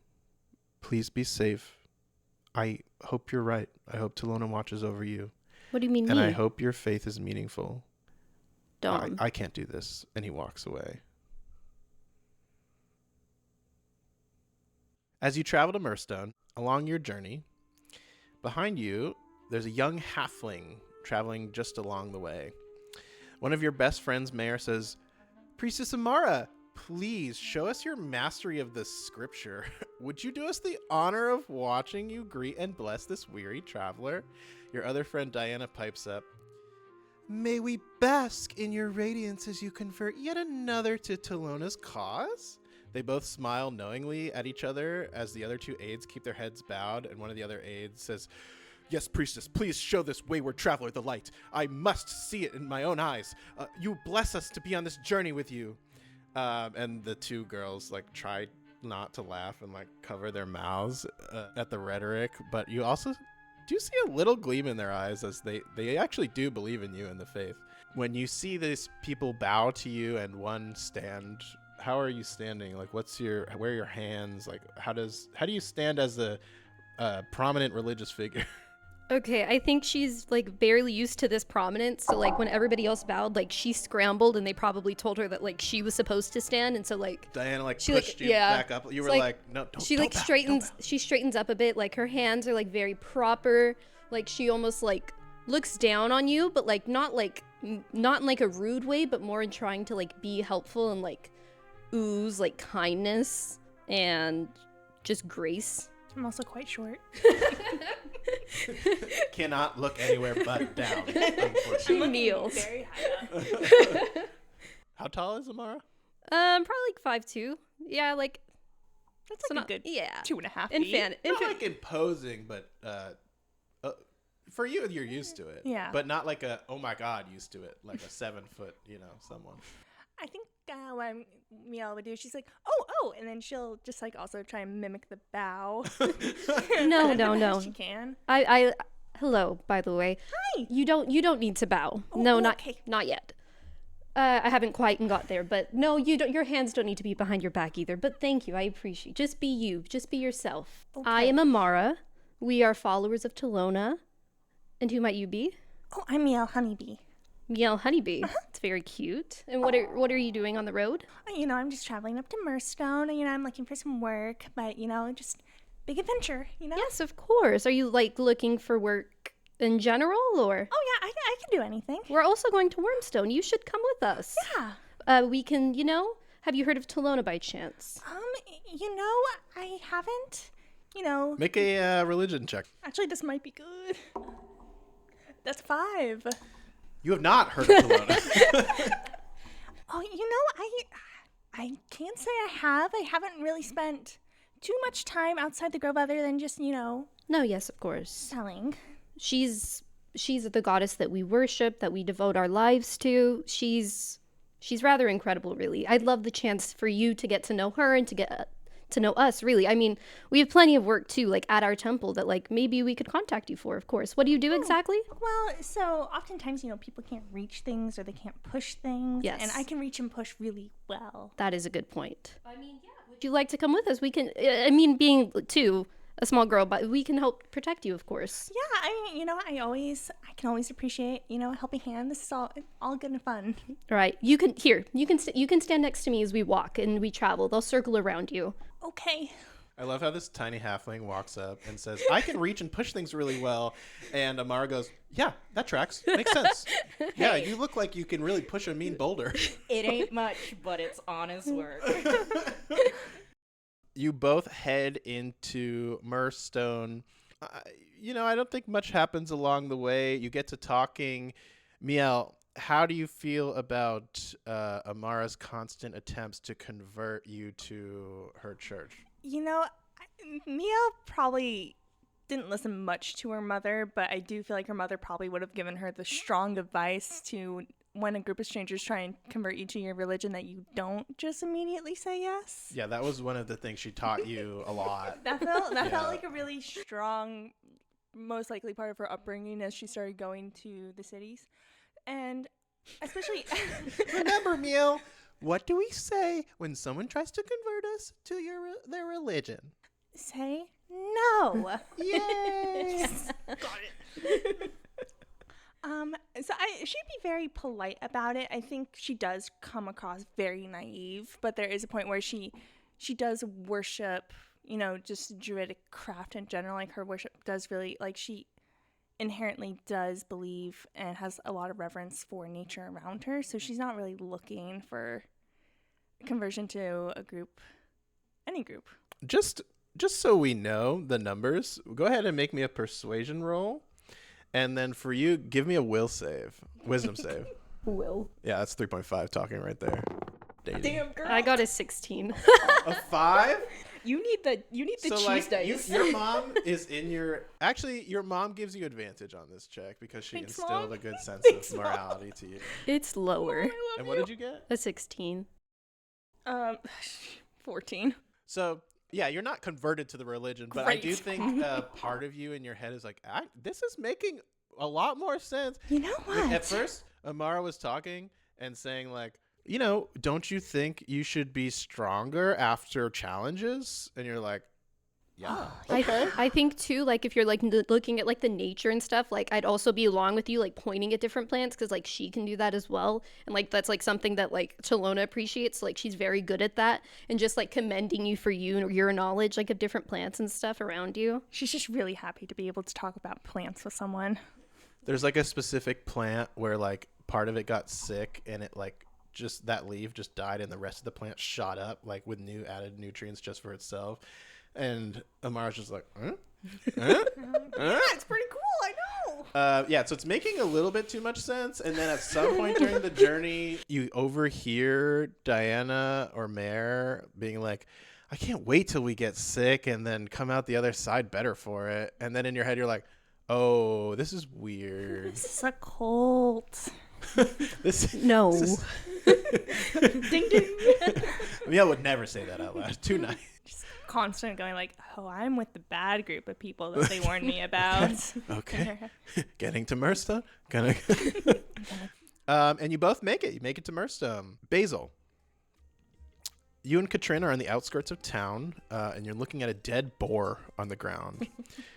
Please be safe. I hope you're right. I hope Talona watches over you. What do you mean And me? I hope your faith is meaningful. Dom. I can't do this. And he walks away. As you travel to Murstone, along your journey, behind you, there's a young halfling traveling just along the way. One of your best friends, Mayor, says, Priestess Amara, please show us your mastery of the scripture. Would you do us the honor of watching you greet and bless this weary traveler? Your other friend, Diana, pipes up, May we bask in your radiance as you convert yet another to Talona's cause? They both smile knowingly at each other as the other two aides keep their heads bowed, and one of the other aides says, Yes, priestess, please show this wayward traveler the light. I must see it in my own eyes. You bless us to be on this journey with you. And the two girls try not to laugh and cover their mouths at the rhetoric, but you also do see a little gleam in their eyes as they actually do believe in you and the faith. When you see these people bow to you and one stand, how are you standing? Where are your hands? How do you stand as a prominent religious figure? Okay, I think she's barely used to this prominence. So when everybody else bowed, she scrambled and they probably told her that she was supposed to stand. And so Diana she, pushed you back up. You were no, don't. She don't bow, straightens. don't bow. She straightens up a bit. Her hands are very proper. She almost looks down on you, but not in a rude way, but more in trying to be helpful and ooze kindness and just grace. I'm also quite short. Cannot look anywhere but down. She Unfortunately. kneels. Very high up. How tall is Amara? Probably 5'2". Yeah, That's so a not, good yeah. 2.5 feet. Infant. Not imposing, but for you, you're used to it. Yeah. But not a oh my god used to it, like a 7 foot, someone. I think what Miel would do, she's like, oh, and then she'll just also try and mimic the bow. No. She can. I hello, by the way. Hi. You don't need to bow. Oh, no, okay. not yet. I haven't quite got there, but no, you don't. Your hands don't need to be behind your back either. But thank you, I appreciate. Just be you. Just be yourself. Okay. I am Amara, We are followers of Talona. And who might you be? Oh, I'm Miel Honeybee. Miel Honeybee. It's very cute. And what are you doing on the road? I'm just traveling up to Murstone. I'm looking for some work, but, just big adventure, Yes, of course. Are you like looking for work in general, or? Oh, yeah, I can do anything. We're also going to Wormstone. You should come with us. Yeah. We can, have you heard of Talona by chance? I haven't. Make a religion check. Actually, this might be good. That's 5. You have not heard of Kelowna. Oh, I can't say I have. I haven't really spent too much time outside the grove other than just, No, yes, of course. selling. She's the goddess that we worship, that we devote our lives to. She's rather incredible, really. I'd love the chance for you to get to know her and to get to know us, really. I mean, we have plenty of work too, like at our temple, that like maybe we could contact you for, of course. What do you do exactly? Well, so oftentimes, people can't reach things or they can't push things. Yes. And I can reach and push really well. That is a good point. I mean, yeah. Would you like to come with us? We can, being too a small girl, but we can help protect you, of course. Yeah, I can always appreciate, a helping hand. This is all good and fun. All right. You can stand next to me as we walk and we travel. They'll circle around you. Okay. I love how this tiny halfling walks up and says, I can reach and push things really well. And Amara goes, yeah, that tracks. Makes sense. Yeah, you look like you can really push a mean boulder. It ain't much, but it's honest work. You both head into Murstone. I don't think much happens along the way. You get to talking. Miel, how do you feel about Amara's constant attempts to convert you to her church? Miel probably didn't listen much to her mother, but I do feel like her mother probably would have given her the strong advice to, when a group of strangers try and convert you to your religion, that you don't just immediately say yes. Yeah, that was one of the things she taught you a lot. That felt like a really strong, most likely part of her upbringing as she started going to the cities. And especially Remember, Miel, what do we say when someone tries to convert us to their religion? say no. Yay! Got it. So she'd be very polite about it. I think she does come across very naive, but there is a point where she does worship, just druidic craft in general. Like, her worship does really, like, she inherently does believe and has a lot of reverence for nature around her. So she's not really looking for conversion to a group, any group. Just so we know the numbers, go ahead and make me a persuasion roll. And then for you, give me a wisdom save. Will. Yeah, that's 3.5 talking right there. Dating. Damn, girl. I got a 16. A 5? You need the So cheese like dice. your mom is in your mom gives you advantage on this check because she Thanks, instilled Mom. a good sense Thanks, of morality to you. It's lower. And what did you get? A 16. 14. So yeah, you're not converted to the religion, but I do Great. think part of you in your head is like, this is making a lot more sense. You know what? At first, Amara was talking and saying like, don't you think you should be stronger after challenges? And you're like, yeah, okay. I think too, like if you're like looking at like the nature and stuff, like I'd also be along with you, like pointing at different plants, because like she can do that as well, and like that's like something that like Talona appreciates. Like she's very good at that, and just like commending you for your knowledge like of different plants and stuff around you. She's just really happy to be able to talk about plants with someone. There's like a specific plant where like part of it got sick and it like just that leaf just died and the rest of the plant shot up like with new added nutrients just for itself. And Amara's just like, huh? Yeah, it's pretty cool. I know. Yeah, so it's making a little bit too much sense. And then at some point during the journey, you overhear Diana or Mare being like, I can't wait till we get sick and then come out the other side better for it. And then in your head, you're like, oh, this is weird. This is a cult. No. Ding ding. Mia would never say that out loud. Too nice. Constant going like, oh, I'm with the bad group of people that they warned me about. Okay. Getting to Murstone. And you both make it. You make it to Murstone. Basil, You and Katrin are on the outskirts of town, and you're looking at a dead boar on the ground.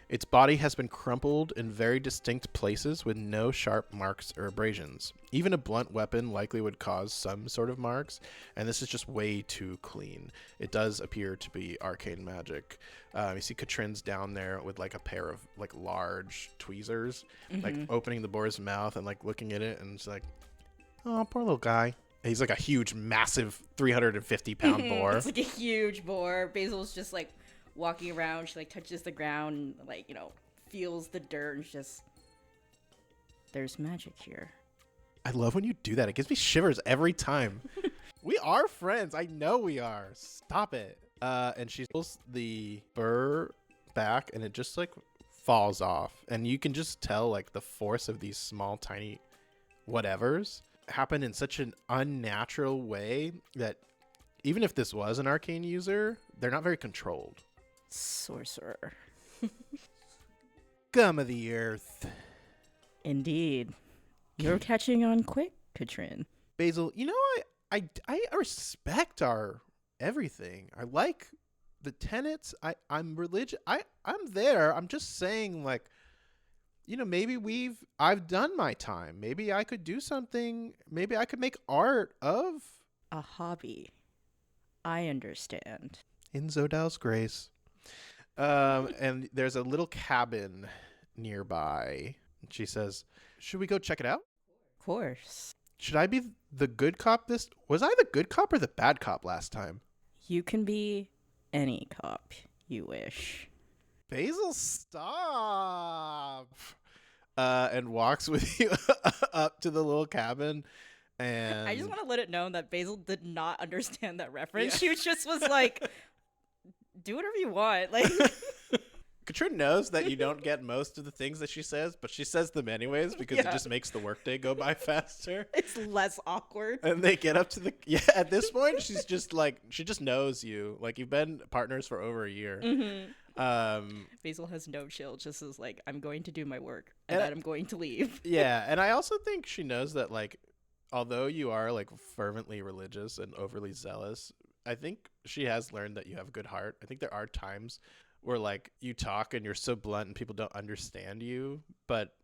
Its body has been crumpled in very distinct places with no sharp marks or abrasions. Even a blunt weapon likely would cause some sort of marks, and this is just way too clean. It does appear to be arcane magic. You see Katrin's down there with like a pair of like large tweezers, like opening the boar's mouth and like looking at it, and it's like, oh, poor little guy. He's like a huge, massive 350-pound boar. It's like a huge boar. Basil's just like walking around. She like touches the ground, and, like, feels the dirt, and just, there's magic here. I love when you do that. It gives me shivers every time. We are friends. I know we are. Stop it. And she pulls the burr back, and it just like falls off. And you can just tell like the force of these small, tiny whatevers happen in such an unnatural way that even if this was an arcane user, they're not very controlled. Sorcerer. Scum of the earth. Indeed. You're catching on quick, Katrin. Basil, I respect our everything. I like the tenets. I'm religious. I'm there. I'm just saying, like, maybe I've done my time. Maybe I could do something. Maybe I could make art of A hobby. I understand. in Zodal's grace. And there's a little cabin nearby. She says, should we go check it out? Of course. Should I be the good cop was I the good cop or the bad cop last time? You can be any cop you wish. Basil, stop. And walks with you up to the little cabin. And I just want to let it known that Basil did not understand that reference. She just was like, do whatever you want. Like, Katrin knows that you don't get most of the things that she says, but she says them anyways because it just makes the workday go by faster. It's less awkward. And they get up to at this point, she's just like, she just knows you. Like, you've been partners for over a year. Basil has no chill, just is like, I'm going to do my work and then I'm going to leave. Yeah, and I also think she knows that, like, although you are like fervently religious and overly zealous, I think she has learned that you have a good heart. I think there are times where like you talk and you're so blunt and people don't understand you, but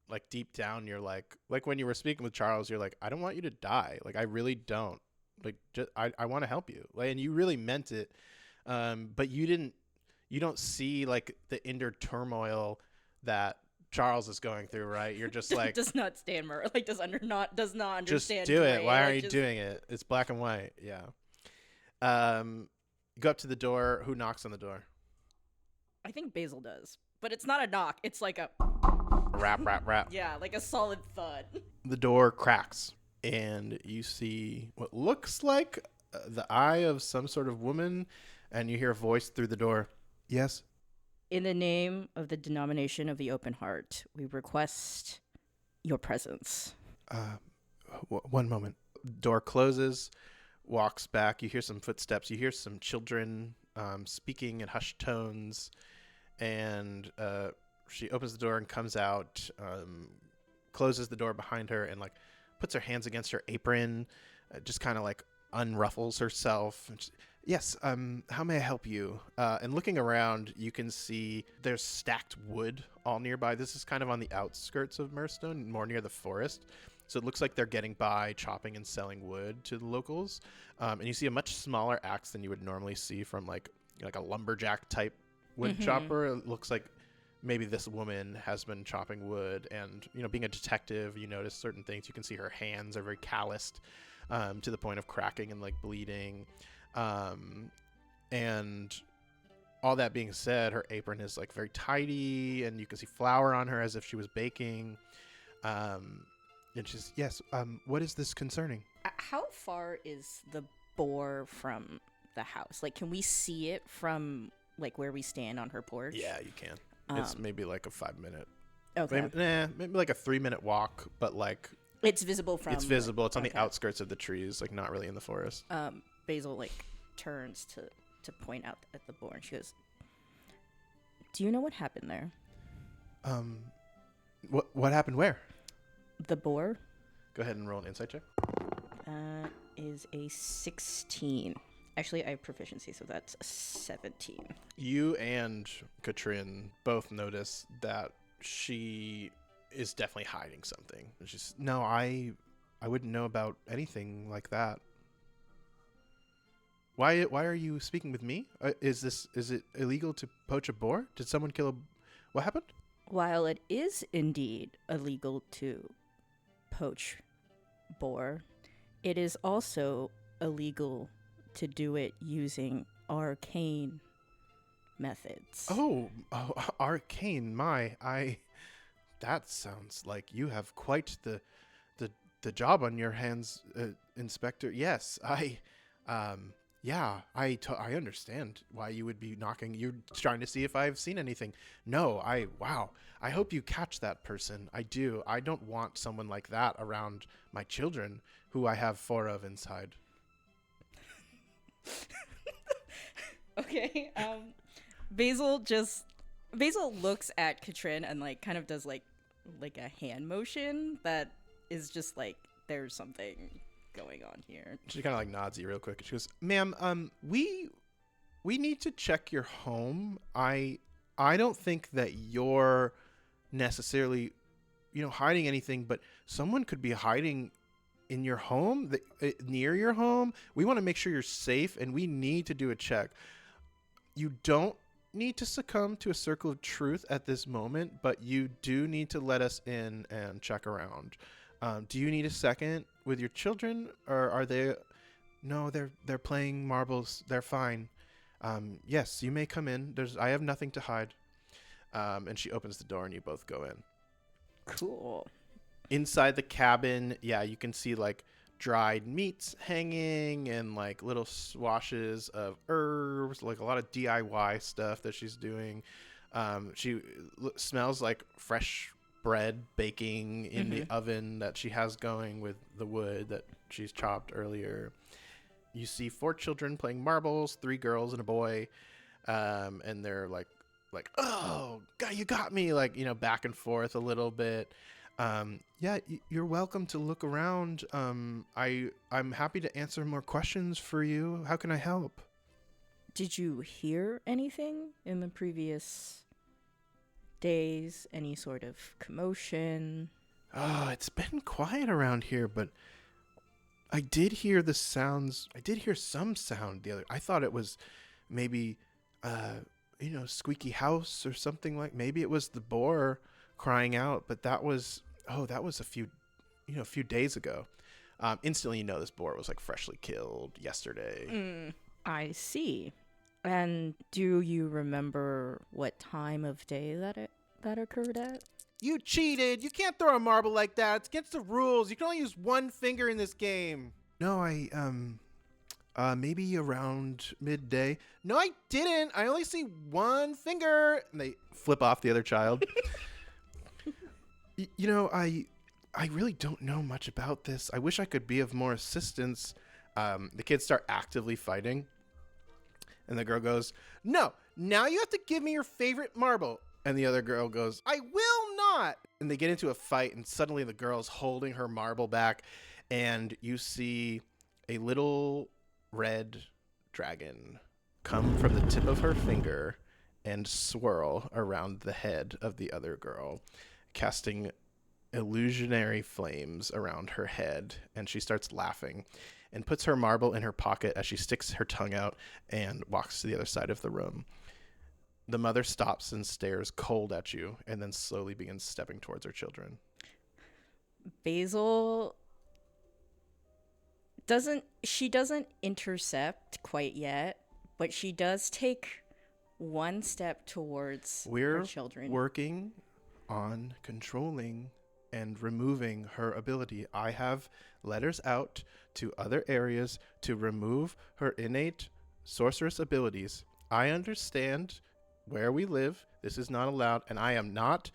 like deep down you're like when you were speaking with Charles, you're like, I don't want you to die. Like, I really don't. Like, just, I want to help you. Like, and you really meant it. But you don't see like the inner turmoil that Charles is going through, right? You're just like, does not stand like does not understand. Just do it. Why aren't you doing it? It's black and white. Yeah. Go up to the door. Who knocks on the door? I think Basil does, but it's not a knock. It's like a Rap, rap, rap. yeah, like a solid thud. The door cracks, and you see what looks like the eye of some sort of woman, and you hear a voice through the door. Yes. In the name of the denomination of the Open Heart, we request your presence. One moment. Door closes, walks back. You hear some footsteps. You hear some children speaking in hushed tones, and she opens the door and comes out, closes the door behind her, and like puts her hands against her apron, just kind of like unruffles herself. And yes, how may I help you? And looking around, you can see there's stacked wood all nearby. This is kind of on the outskirts of Murstone, more near the forest. So it looks like they're getting by chopping and selling wood to the locals. And you see a much smaller axe than you would normally see from like a lumberjack type wood chopper. It looks like maybe this woman has been chopping wood, and being a detective, you notice certain things. You can see her hands are very calloused, to the point of cracking and like bleeding. And all that being said, her apron is like very tidy, and you can see flour on her as if she was baking. And she's, yes, what is this concerning? How far is the boar from the house? Like, can we see it from like where we stand on her porch? Yeah, you can. It's maybe like a 5-minute. Okay. Maybe like a 3-minute walk, but like It's visible from. it's visible. It's on the outskirts of the trees, like not really in the forest. Basil like turns to point out at the boar, and she goes, "Do you know what happened there?" What happened where? The boar. Go ahead and roll an insight check. Is a 16. Actually, I have proficiency, so that's 17. You and Katrin both notice that she is definitely hiding something. She's no, I wouldn't know about anything like that. Why are you speaking with me? Is it illegal to poach a boar? Did someone kill a? What happened? While it is indeed illegal to poach boar, it is also illegal to do it using arcane methods. Oh, arcane! That sounds like you have quite the job on your hands, Inspector. Yes, yeah, I understand why you would be knocking. You're trying to see if I've seen anything. No, wow. I hope you catch that person. I do. I don't want someone like that around my children, who I have 4 of inside. Okay. Basil looks at Katrin and like kind of does like a hand motion that is just like there's something going on here. She kind of like nods you real quick. She goes, "Ma'am, we need to check your home. I don't think that you're necessarily, hiding anything, but someone could be hiding in your home, near your home. We want to make sure you're safe, and we need to do a check. You don't need to succumb to a circle of truth at this moment, but you do need to let us in and check around. Do you need a second with your children, or are they? No, they're playing marbles. They're fine. Yes, you may come in. I have nothing to hide." And she opens the door, and you both go in. Cool. Inside the cabin, yeah, you can see like dried meats hanging and like little swashes of herbs, like a lot of DIY stuff that she's doing. She smells like fresh bread baking in the oven that she has going with the wood that she's chopped earlier. You see 4 children playing marbles, 3 girls and a boy, and they're like, "Oh, God, you got me!" Like, back and forth a little bit. Yeah, you're welcome to look around. I'm happy to answer more questions for you. How can I help? Did you hear anything in the previous days? Any sort of commotion? Oh, it's been quiet around here, but I did hear the sounds. I did hear some sound the other. I thought it was maybe, squeaky house or something like. Maybe it was the boar crying out, but that was a few days ago. Instantly, this boar was like freshly killed yesterday. I see. And do you remember what time of day that occurred at? You cheated! You can't throw a marble like that. It's against the rules. You can only use one finger in this game. No, maybe around midday. No, I didn't. I only see one finger. And they flip off the other child. I really don't know much about this. I wish I could be of more assistance. The kids start actively fighting. And the girl goes, "No, now you have to give me your favorite marble." And the other girl goes, "I will not." And they get into a fight, and suddenly the girl's holding her marble back, and you see a little red dragon come from the tip of her finger and swirl around the head of the other girl, casting illusionary flames around her head. And she starts laughing and puts her marble in her pocket as she sticks her tongue out and walks to the other side of the room. The mother stops and stares cold at you, and then slowly begins stepping towards her children. Basil doesn't intercept quite yet, but she does take one step towards her children. We're working on controlling and removing her ability. I have letters out to other areas to remove her innate sorceress abilities. I understand where we live. This is not allowed, and I am not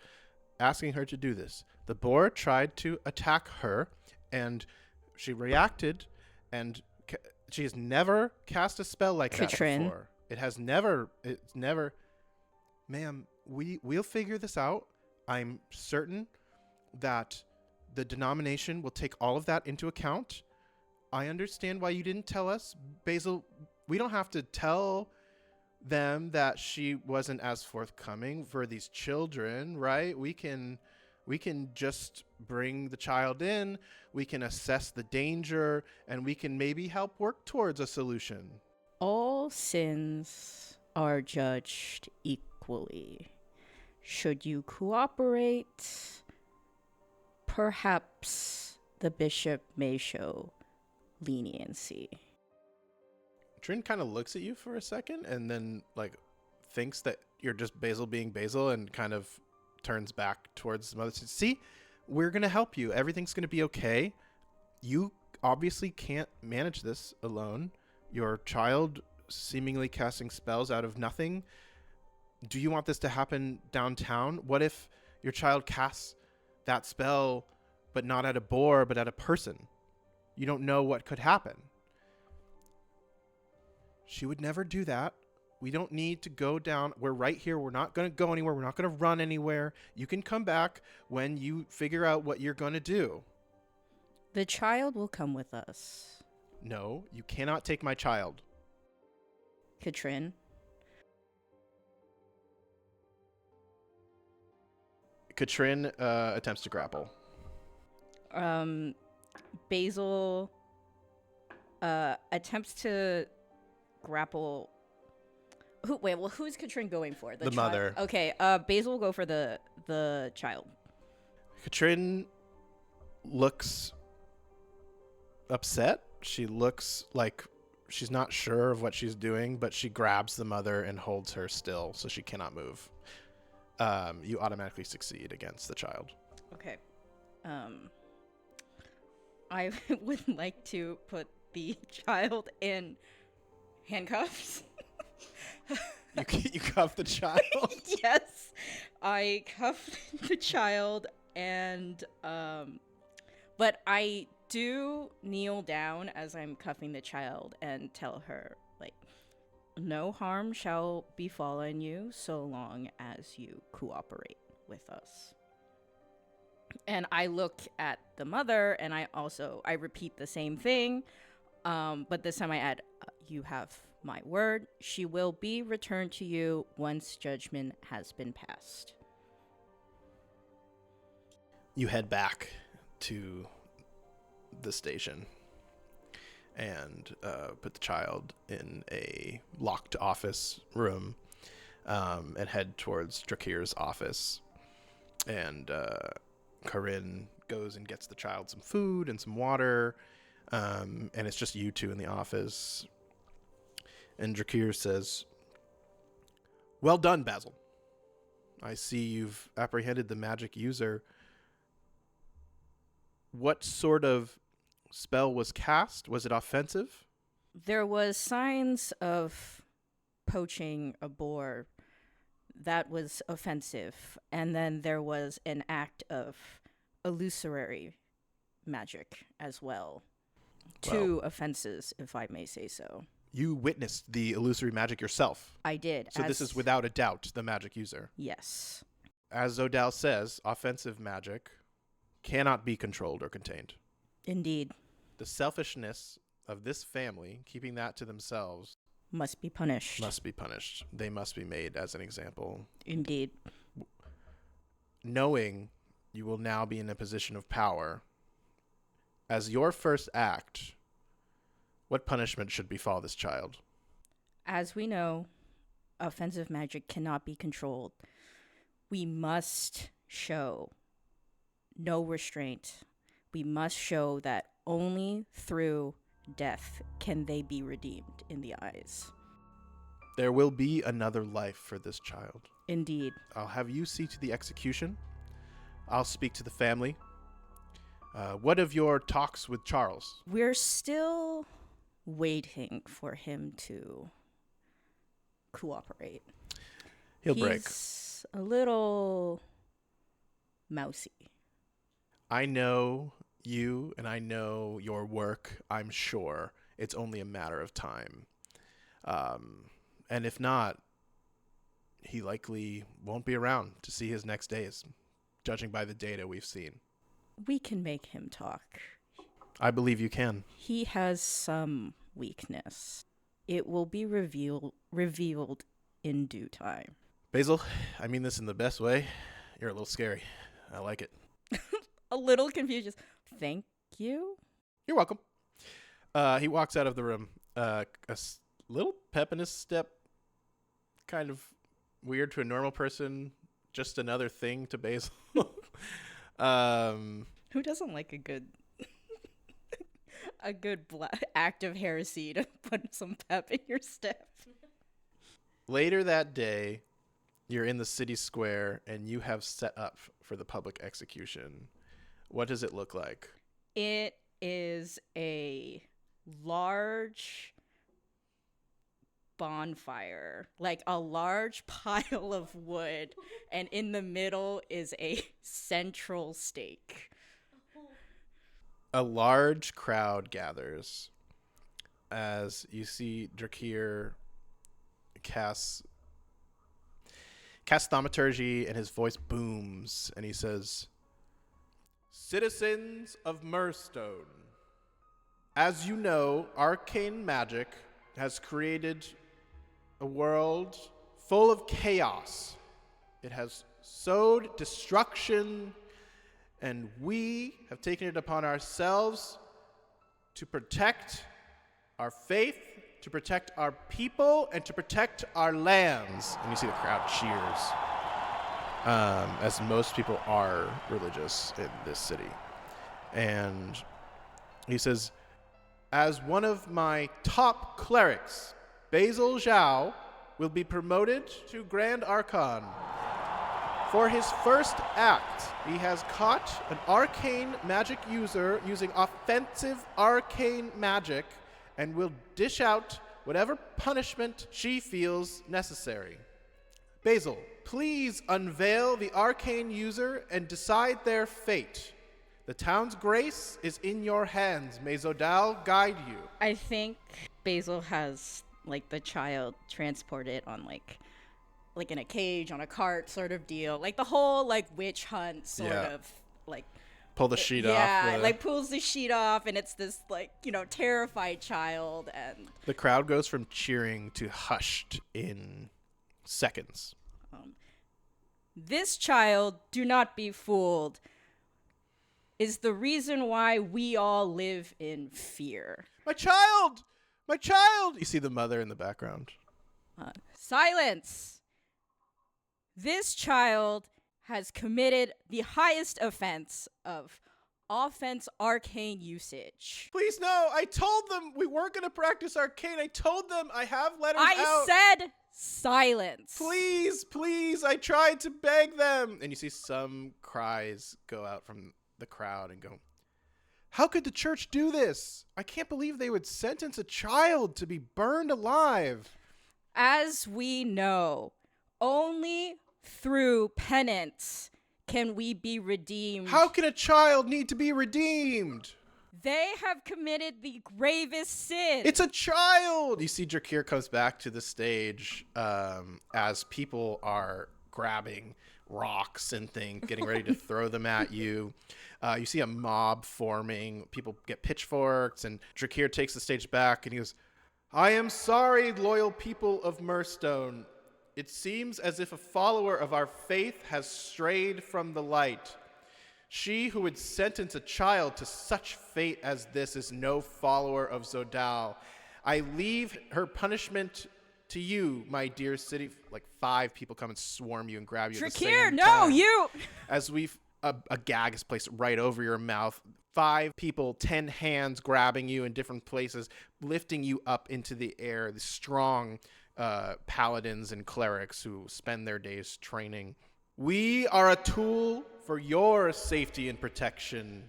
asking her to do this. The boar tried to attack her, and she reacted, and she has never cast a spell like Katrin. that before. It's never. Ma'am, we'll figure this out. I'm certain that the denomination will take all of that into account. I understand why you didn't tell us. Basil, We don't have to tell them that she wasn't as forthcoming for these children, right? We can just bring the child in, we can assess the danger, and we can maybe help work towards a solution. All sins are judged equally. Should you cooperate, perhaps the bishop may show leniency. Trin kind of looks at you for a second and then like thinks that you're just Basil being Basil and kind of turns back towards his mother. Says, see, we're going to help you. Everything's going to be okay. You obviously can't manage this alone. Your child seemingly casting spells out of nothing. Do you want this to happen downtown? What if your child casts that spell, but not at a boar, but at a person? You don't know what could happen. She would never do that. We don't need to go down. We're right here. We're not going to go anywhere. We're not going to run anywhere. You can come back when you figure out what you're going to do. The child will come with us. No, you cannot take my child. Katrin, Katrin attempts to grapple. Basil attempts to grapple. Who's Katrin going for? The mother. Okay, Basil will go for the child. Katrin looks upset. She looks like she's not sure of what she's doing, but she grabs the mother and holds her still so she cannot move. You automatically succeed against the child. Okay. I would like to put the child in handcuffs. You cuff the child? Yes. I cuff the child and but I do kneel down as I'm cuffing the child and tell her, like, no harm shall befallen you so long as you cooperate with us. And I look at the mother and I repeat the same thing, but this time I add, you have my word. She will be returned to you once judgment has been passed. You head back to the station and put the child in a locked office room and head towards Drakir's office. And Corinne goes and gets the child some food and some water, and it's just you two in the office. And Drakir says, "Well done, Basil. I see you've apprehended the magic user. What sort of spell was cast? Was it offensive?" There was signs of poaching a boar. That was offensive. And then there was an act of illusory magic as well. Two offenses, if I may say so. You witnessed the illusory magic yourself. I did. So this is without a doubt the magic user. Yes. As Zodal says, offensive magic cannot be controlled or contained. Indeed. The selfishness of this family, keeping that to themselves, Must be punished. must be punished. They must be made as an example. Indeed. Knowing you will now be in a position of power, as your first act, what punishment should befall this child? As we know, offensive magic cannot be controlled. We must show no restraint. We must show that only through death can they be redeemed in the eyes. There will be another life for this child. Indeed. I'll have you see to the execution. I'll speak to the family. What of your talks with Charles? We're still waiting for him to cooperate. He'll break. He's a little mousy. I know you and I know your work. I'm sure it's only a matter of time. And if not, he likely won't be around to see his next days, judging by the data we've seen. We can make him talk. I believe you can. He has some weakness. It will be revealed in due time. Basil, I mean this in the best way. You're a little scary. I like it. A little confused. Thank you. You're welcome. He walks out of the room. Little pep in his step. Kind of weird to a normal person. Just another thing to Basil. Who doesn't like a good act of heresy to put some pep in your step? Later that day, you're in the city square and you have set up for the public execution. What does it look like? It is a large bonfire, like a large pile of wood, and in the middle is a central stake. A large crowd gathers as you see Drakir cast thaumaturgy, and his voice booms, and he says, "Citizens of Murstone, as you know, arcane magic has created a world full of chaos. It has sowed destruction, and we have taken it upon ourselves to protect our faith, to protect our people, and to protect our lands." And you see the crowd cheers, as most people are religious in this city. And he says, "As one of my top clerics, Basil Zhao will be promoted to Grand Archon. For his first act, he has caught an arcane magic user using offensive arcane magic and will dish out whatever punishment she feels necessary. Basil, please unveil the arcane user and decide their fate. The town's grace is in your hands. May Zodal guide you." I think Basil has like the child transported on like in a cage on a cart sort of deal, like the whole like witch hunt sort Yeah. of like Pull the sheet off. yeah, like pulls the sheet off, and it's this like terrified child, and The crowd goes from cheering to hushed in seconds. this child, do not be fooled, is the reason why we all live in fear. My child! My child! You see the mother in the background. Silence! This child has committed the highest offense of offense arcane usage. Please, no! I told them we weren't going to practice arcane. I told them I have letters I out. said silence. Please, please, I tried to beg them. And you see some cries go out from the crowd and go, "How could the church do this? I can't believe they would sentence a child to be burned alive." As we know, only through penance can we be redeemed. How can a child need to be redeemed? They have committed the gravest sin. It's a child! You see Drakir comes back to the stage as people are grabbing rocks and things, getting ready to throw them at you. You see a mob forming. People get pitchforks, and Drakir takes the stage back, and he goes, "I am sorry, loyal people of Murstone. It seems as if a follower of our faith has strayed from the light. She who would sentence a child to such fate as this is no follower of Zodal. I leave her punishment to you, my dear city." Like 5 people come and swarm you and grab you at the Drakir, same no, time. you! As a gag is placed right over your mouth. 5 people, 10 hands grabbing you in different places, lifting you up into the air. The strong paladins and clerics who spend their days training. "We are a tool for your safety and protection.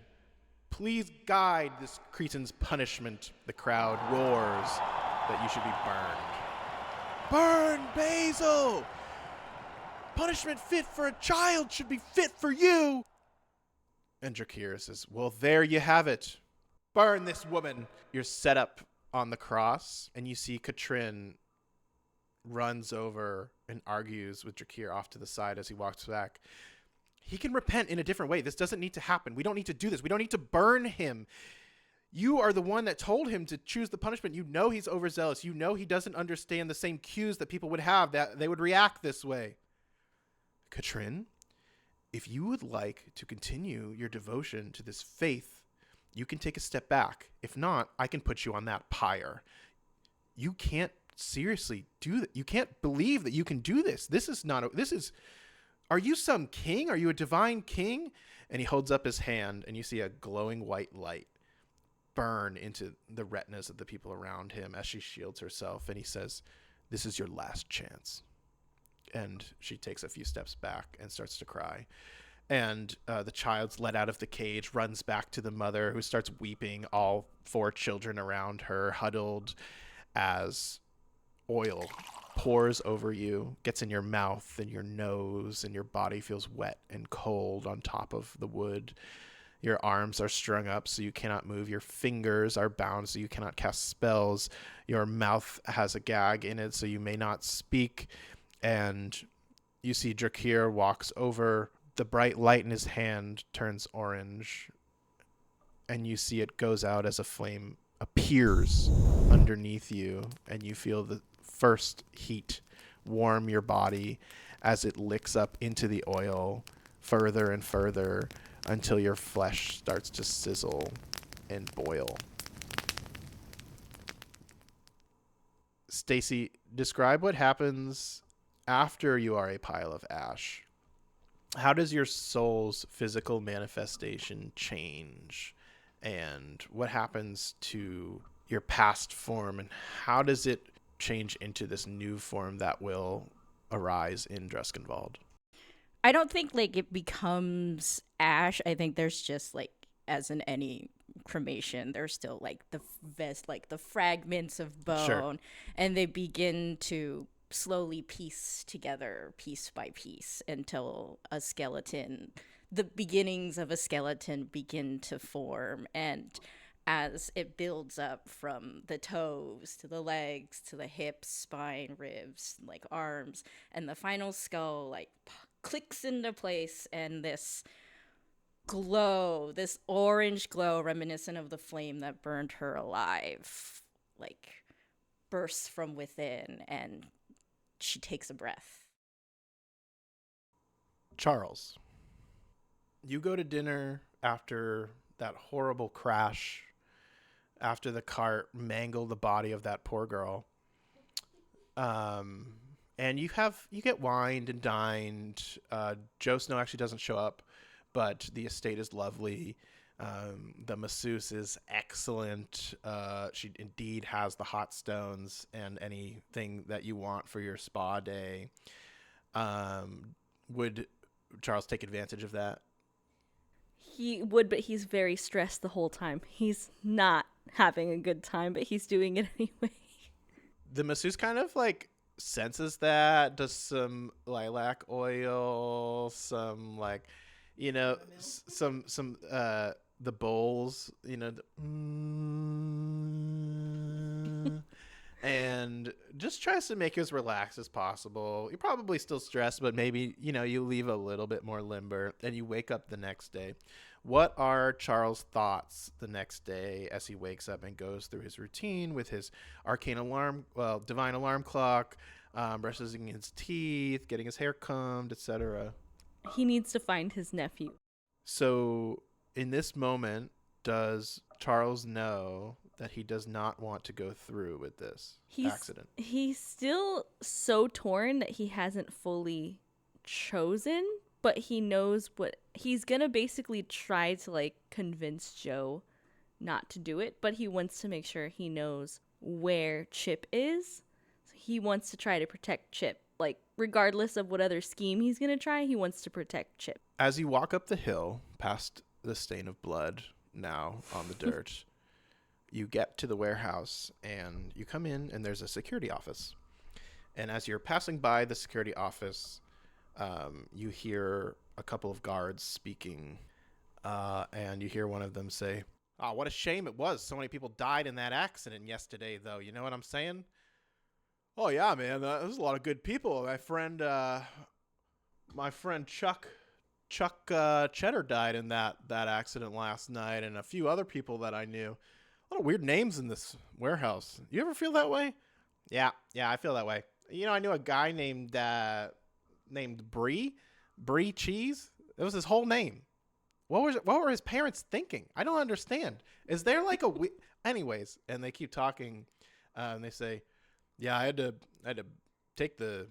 Please guide this Cretan's punishment." The crowd roars that you should be burned. "Burn, Basil! Punishment fit for a child should be fit for you." And Drakir says, "Well, there you have it. Burn this woman." You're set up on the cross, and you see Katrin runs over and argues with Drakir off to the side as he walks back. "He can repent in a different way. This doesn't need to happen. We don't need to do this. We don't need to burn him. You are the one that told him to choose the punishment. You know he's overzealous. You know he doesn't understand the same cues that people would have, that they would react this way. Katrin, if you would like to continue your devotion to this faith, you can take a step back. If not, I can put you on that pyre. You can't seriously do that. You can't believe that you can do this. Are you some king? Are you a divine king? And he holds up his hand, and you see a glowing white light burn into the retinas of the people around him as she shields herself. And he says, this is your last chance. And she takes a few steps back and starts to cry. And the child's let out of the cage, runs back to the mother, who starts weeping, all 4 children around her, huddled, as oil pours over you, gets in your mouth and your nose, and your body feels wet and cold on top of the wood. Your arms are strung up so you cannot move. Your fingers are bound so you cannot cast spells. Your mouth has a gag in it so you may not speak. And you see Drakir walks over. The bright light in his hand turns orange. And you see it goes out as a flame appears underneath you. And you feel the first heat warm your body as it licks up into the oil further and further, until your flesh starts to sizzle and boil. Stacy, describe what happens after you are a pile of ash. How does your soul's physical manifestation change? And what happens to your past form? And how does it change into this new form that will arise in Druskenvald? I don't think like it becomes ash. I think there's just like, as in any cremation, there's still like the fragments of bone, Sure. And they begin to slowly piece together piece by piece until the beginnings of a skeleton begin to form. And as it builds up from the toes to the legs to the hips, spine, ribs, like arms, and the final skull like clicks into place, and this orange glow reminiscent of the flame that burned her alive, like bursts from within, and she takes a breath. Charles, you go to dinner after that horrible crash, after the cart mangled the body of that poor girl. And you get wined and dined. Joe Snow actually doesn't show up, but the estate is lovely. The masseuse is excellent. She indeed has the hot stones and anything that you want for your spa day. Would Charles take advantage of that? He would, but he's very stressed the whole time. He's not having a good time, but he's doing it anyway. The masseuse kind of like senses that, does some lilac oil, some like, some the bowls, and just tries to make you as relaxed as possible. You're probably still stressed, but maybe, you leave a little bit more limber, and you wake up the next day. What are Charles' thoughts the next day as he wakes up and goes through his routine with his divine alarm clock, brushing his teeth, getting his hair combed, etc.? He needs to find his nephew. So in this moment, does Charles know that he does not want to go through with this accident? He's still so torn that he hasn't fully chosen, but he knows what he's gonna basically try to like convince Joe not to do it, but he wants to make sure he knows where Chip is. So he wants to try to protect Chip. Like, regardless of what other scheme he's gonna try, he wants to protect Chip. As you walk up the hill past the stain of blood now on the dirt, you get to the warehouse and you come in, and there's a security office. And as you're passing by the security office, you hear a couple of guards speaking, and you hear one of them say, "Oh, what a shame it was. So many people died in that accident yesterday, though. You know what I'm saying?" "Oh, yeah, man. There's a lot of good people. My friend Chuck Cheddar died in that accident last night, and a few other people that I knew. A lot of weird names in this warehouse. You ever feel that way? Yeah, I feel that way. I knew a guy named Brie Cheese. That was his whole name. What were his parents thinking? I don't understand. Is there like anyways? And they keep talking, and they say, "Yeah, I had to take the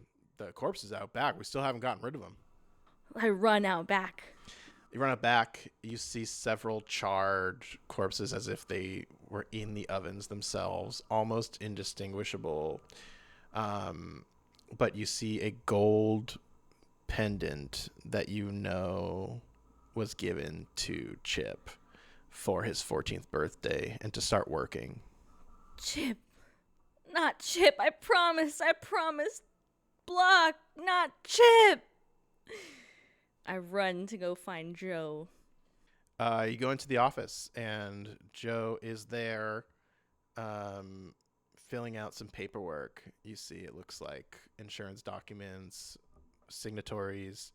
corpses out back. We still haven't gotten rid of them." I run out back. You run it back. You see several charred corpses as if they were in the ovens themselves, almost indistinguishable. But you see a gold pendant that was given to Chip for his 14th birthday and to start working. Chip. Not Chip. I promise. Block. Not Chip. I run to go find Joe. You go into the office, and Joe is there filling out some paperwork. You see it looks like insurance documents, signatories.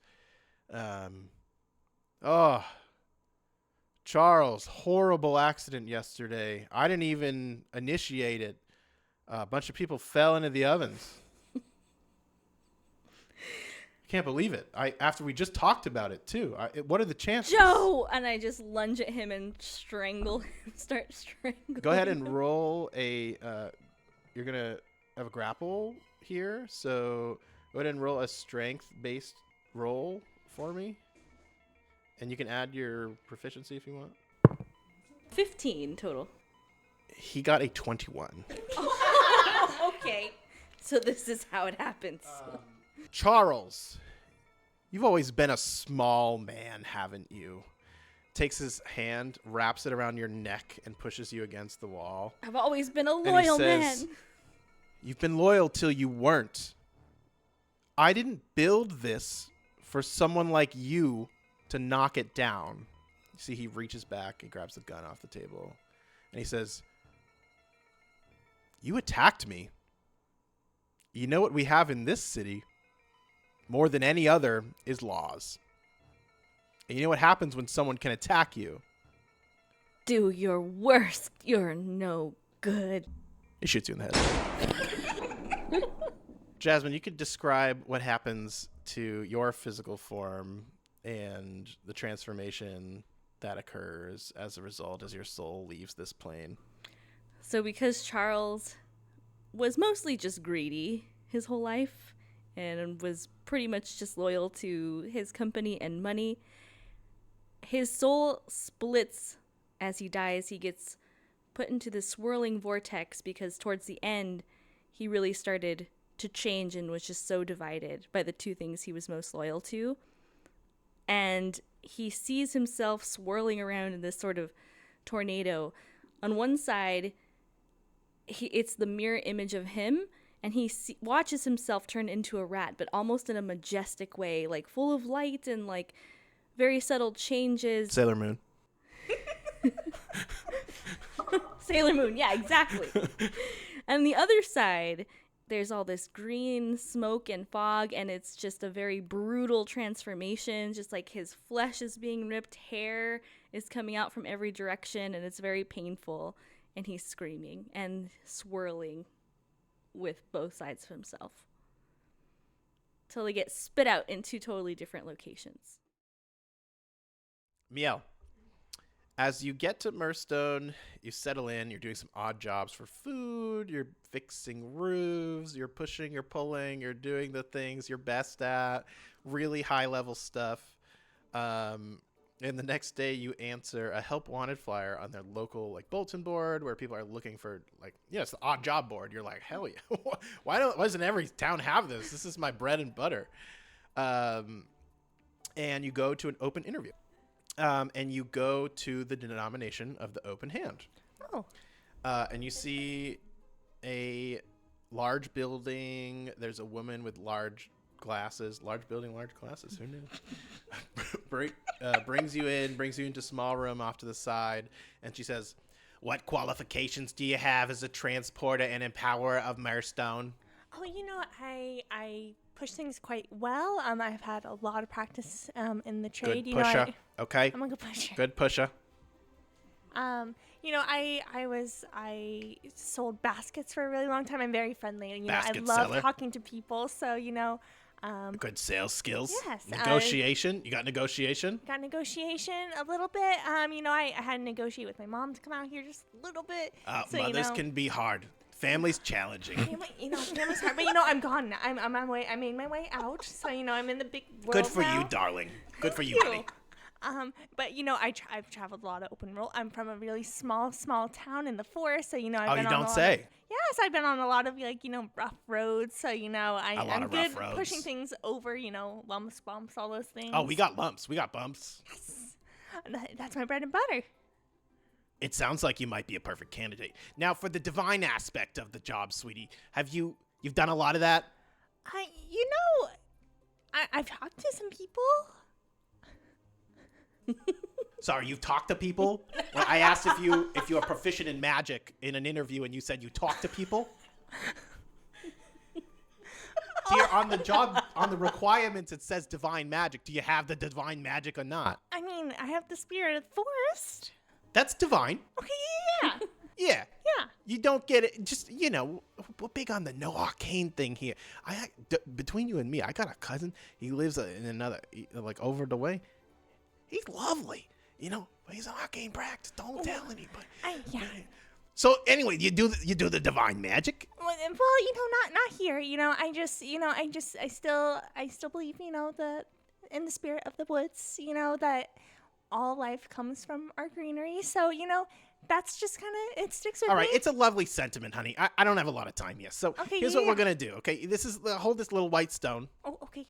Charles, horrible accident yesterday. I didn't even initiate it. A bunch of people fell into the ovens. Can't believe it. After we just talked about it too. What are the chances? Joe! And I just lunge at him and strangle him. Start strangling. Go ahead and roll a. You're gonna have a grapple here, so go ahead and roll a strength-based roll for me, and you can add your proficiency if you want. 15 total. He got a 21. Okay. So this is how it happens. Charles, you've always been a small man, haven't you? Takes his hand, wraps it around your neck, and pushes you against the wall. I've always been a And he loyal says, man. "You've been loyal till you weren't. I didn't build this for someone like you to knock it down." You see, he reaches back and grabs the gun off the table. And he says, "You attacked me. You know what we have in this city, more than any other, is laws. And you know what happens when someone can attack you?" Do your worst. You're no good. He shoots you in the head. Jasmine, you could describe what happens to your physical form and the transformation that occurs as a result as your soul leaves this plane. So because Charles was mostly just greedy his whole life and was pretty much just loyal to his company and money, his soul splits as he dies. He gets put into this swirling vortex because towards the end, he really started to change and was just so divided by the two things he was most loyal to. And he sees himself swirling around in this sort of tornado. On one side, it's the mirror image of him, and he watches himself turn into a rat, but almost in a majestic way, like full of light and like very subtle changes. Sailor Moon. Sailor Moon, yeah, exactly. And the other side, there's all this green smoke and fog, and it's just a very brutal transformation. Just like his flesh is being ripped, hair is coming out from every direction, and it's very painful. And he's screaming and swirling with both sides of himself till they get spit out in two totally different locations. Miel, as you get to Murstone, you settle in, you're doing some odd jobs for food, you're fixing roofs, you're pushing, you're pulling, you're doing the things you're best at, really high-level stuff. And the next day you answer a help wanted flyer on their local bulletin board where people are looking for it's the odd job board. You're like, hell yeah. Why doesn't every town have this? This is my bread and butter. And you go to an open interview. And you go to the denomination of the open hand. Oh. And you see a large building. There's a woman with large glasses. Large building, large glasses. Who knew? Brings you into a small room off to the side. And she says, "What qualifications do you have as a transporter and empowerer of Murstone?" Oh, I push things quite well. I've had a lot of practice in the trade. Good pusher. Okay. I'm a good pusher. Good pusher. I sold baskets for a really long time. I'm very friendly. I Basket love seller. talking to people. So, Good sales skills. Yes, Negotiation. You got negotiation? got negotiation a little bit. I had to negotiate with my mom to come out here just a little bit. So, Mothers can be hard. Family's challenging. Family's hard, but I'm gone now. I'm on my way. I made my way out. So, I'm in the big world Good for now. you, darling. Good for you, honey. But I've traveled a lot of open road. I'm from a really small town in the forest, so I've been Oh, on you a don't lot say. Of, yes, I've been on a lot of rough roads. So lot I'm of good rough roads. pushing things over. Lumps, bumps, all those things. Oh, we got lumps. We got bumps. Yes, that's my bread and butter. It sounds like you might be a perfect candidate. Now, for the divine aspect of the job, sweetie, you've done a lot of that? I've talked to some people. Sorry, you've talked to people? Well, I asked if you are proficient in magic in an interview, and you said you talk to people. Here on the job, on the requirements, it says divine magic. Do you have the divine magic or not? I have the spirit of the forest. That's divine. Okay, yeah. Yeah. Yeah. You don't get it. Just, we're big on the no arcane thing here. Between you and me, I got a cousin. He lives in another, over the way. He's lovely, but he's an arcane practice. Don't tell anybody. Yeah. So anyway, you do the divine magic. Well, not here. I still believe, in the spirit of the woods. That all life comes from our greenery. So, that's just kind of, it sticks with me. All right, it's a lovely sentiment, honey. I don't have a lot of time here, so Okay, here's what we're gonna do. Okay, hold this little white stone. Oh, okay.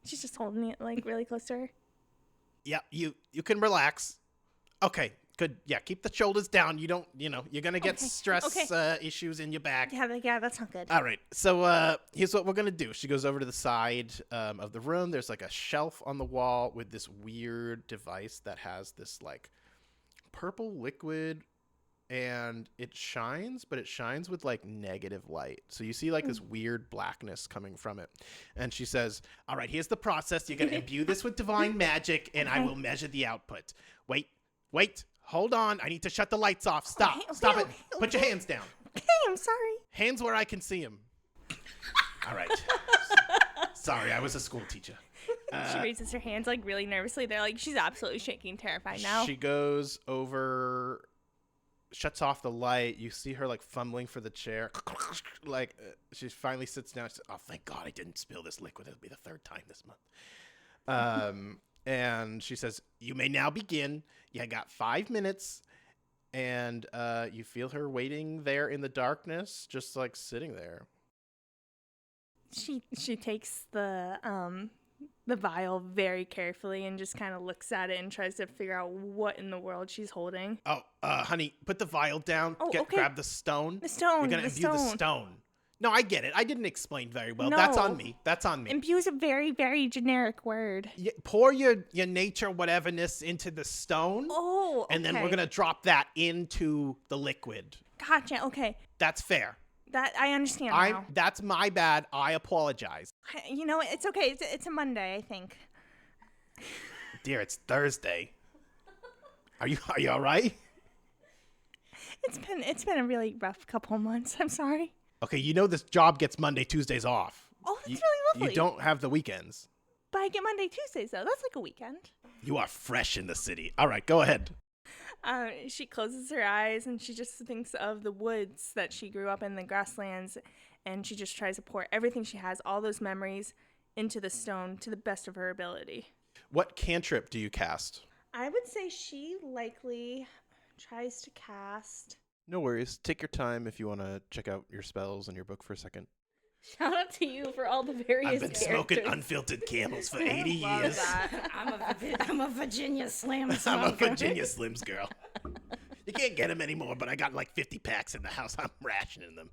She's just holding it really close to her. Yeah, you can relax. Okay, good. Yeah, keep the shoulders down. You don't, you're gonna get Okay, stress issues in your back. Yeah, that's not good. All right, so here's what we're gonna do. She goes over to the side of the room. There's like a shelf on the wall with this weird device that has this like purple liquid, and it shines, but it shines with like negative light. So you see like this weird blackness coming from it. And she says, all right, here's the process. You're gonna imbue this with divine magic, and I will measure the output. Wait, hold on. I need to shut the lights off. Stop it. Put your hands down. Okay, I'm sorry. Hands where I can see them. All right. Sorry, I was a school teacher. She raises her hands really nervously. They're she's absolutely shaking, terrified now. She goes over, shuts off the light. You see her fumbling for the chair. She finally sits down. She says, oh, thank God I didn't spill this liquid. It'll be the third time this month. And she says, you may now begin. You got 5 minutes. And you feel her waiting there in the darkness, just sitting there. She takes the vial very carefully and just kind of looks at it and tries to figure out what in the world she's holding. Oh, honey, put the vial down. Oh, okay. Grab the stone. The stone. You're gonna imbue the stone. No, I get it. I didn't explain very well. That's on me. Imbue is a very, very generic word. Pour your nature whateverness into the stone. Oh, okay. And then we're gonna drop that into the liquid. Gotcha. Okay. That's fair. That I understand now. That's my bad. I apologize. It's okay. It's a Monday, I think. Dear, it's Thursday. Are you all right? It's been a really rough couple of months. I'm sorry. Okay, this job gets Monday, Tuesdays off. Oh, that's really lovely. You don't have the weekends. But I get Monday, Tuesdays though. That's like a weekend. You are fresh in the city. All right, go ahead. She closes her eyes and she just thinks of the woods that she grew up in, the grasslands, and she just tries to pour everything she has, all those memories, into the stone to the best of her ability. What cantrip do you cast? I would say she likely tries to cast... No worries. Take your time if you want to check out your spells and your book for a second. Shout out to you for all the various I've been characters. smoking unfiltered camels for 80 years. I'm a Virginia Slim I'm a smoker. Virginia Slims girl. You can't get them anymore, but I got 50 packs in the house. I'm rationing them.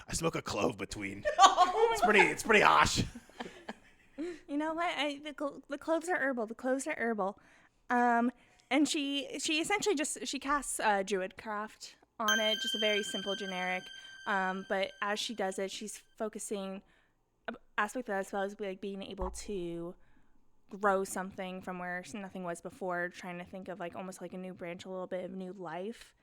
I smoke a clove between. It's pretty harsh. You know what? The cloves are herbal. And she essentially she casts Druidcraft on it, just a very simple generic. But as she does it, she's focusing aspect of that as well as being able to grow something from where nothing was before, trying to think of like almost like a new branch, a little bit of new life.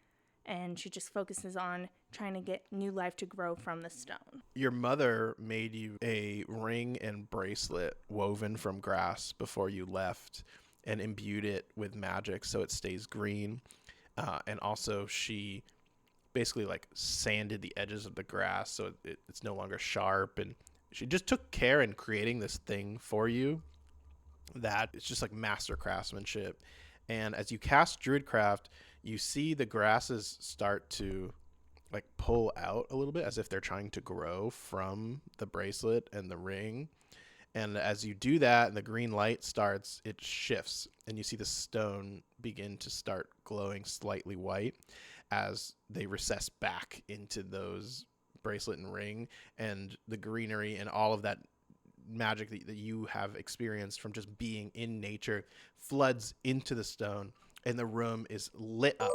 And she just focuses on trying to get new life to grow from the stone. Your mother made you a ring and bracelet woven from grass before you left and imbued it with magic so it stays green. And also she basically like sanded the edges of the grass so it's no longer sharp. And she just took care in creating this thing for you that it's just like master craftsmanship. And as you cast Druidcraft, you see the grasses start to like pull out a little bit as if they're trying to grow from the bracelet and the ring. And as you do that and the green light starts, it shifts and you see the stone begin to start glowing slightly white as they recess back into those bracelet and ring, and the greenery and all of that magic that you have experienced from just being in nature floods into the stone, and the room is lit up.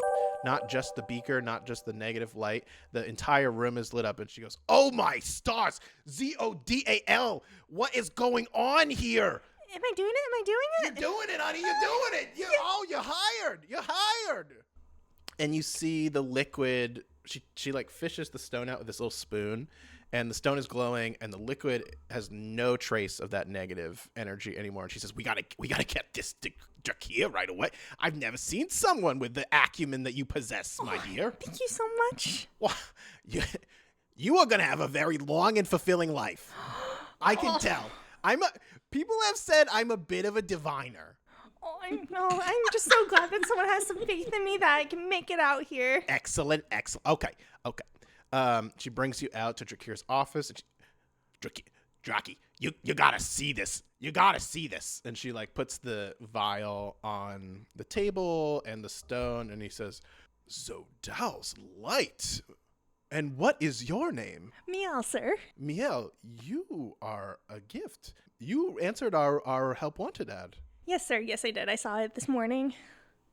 Not just the beaker, not just the negative light. The entire room is lit up. And she goes, "Oh my stars, Zodal, what is going on here?" Am I doing it? Am I doing it? You're doing it, honey. You're doing it. You're hired. You're hired. And you see the liquid. She like fishes the stone out with this little spoon, and the stone is glowing, and the liquid has no trace of that negative energy anymore. And she says, "We gotta get this Drakia right away. I've never seen someone with the acumen that you possess, my dear." Thank you so much. Well, you are gonna have a very long and fulfilling life. I can tell. People have said I'm a bit of a diviner. Oh, I know. I'm just so glad that someone has some faith in me that I can make it out here. Excellent. Okay. She brings you out to Drakir's office. And Draki, you gotta see this. You gotta see this. And she like puts the vial on the table and the stone, and he says, "Zodal's light. And what is your name?" Miel, sir. Miel, you are a gift. You answered our help wanted ad. Yes, sir. Yes, I did. I saw it this morning.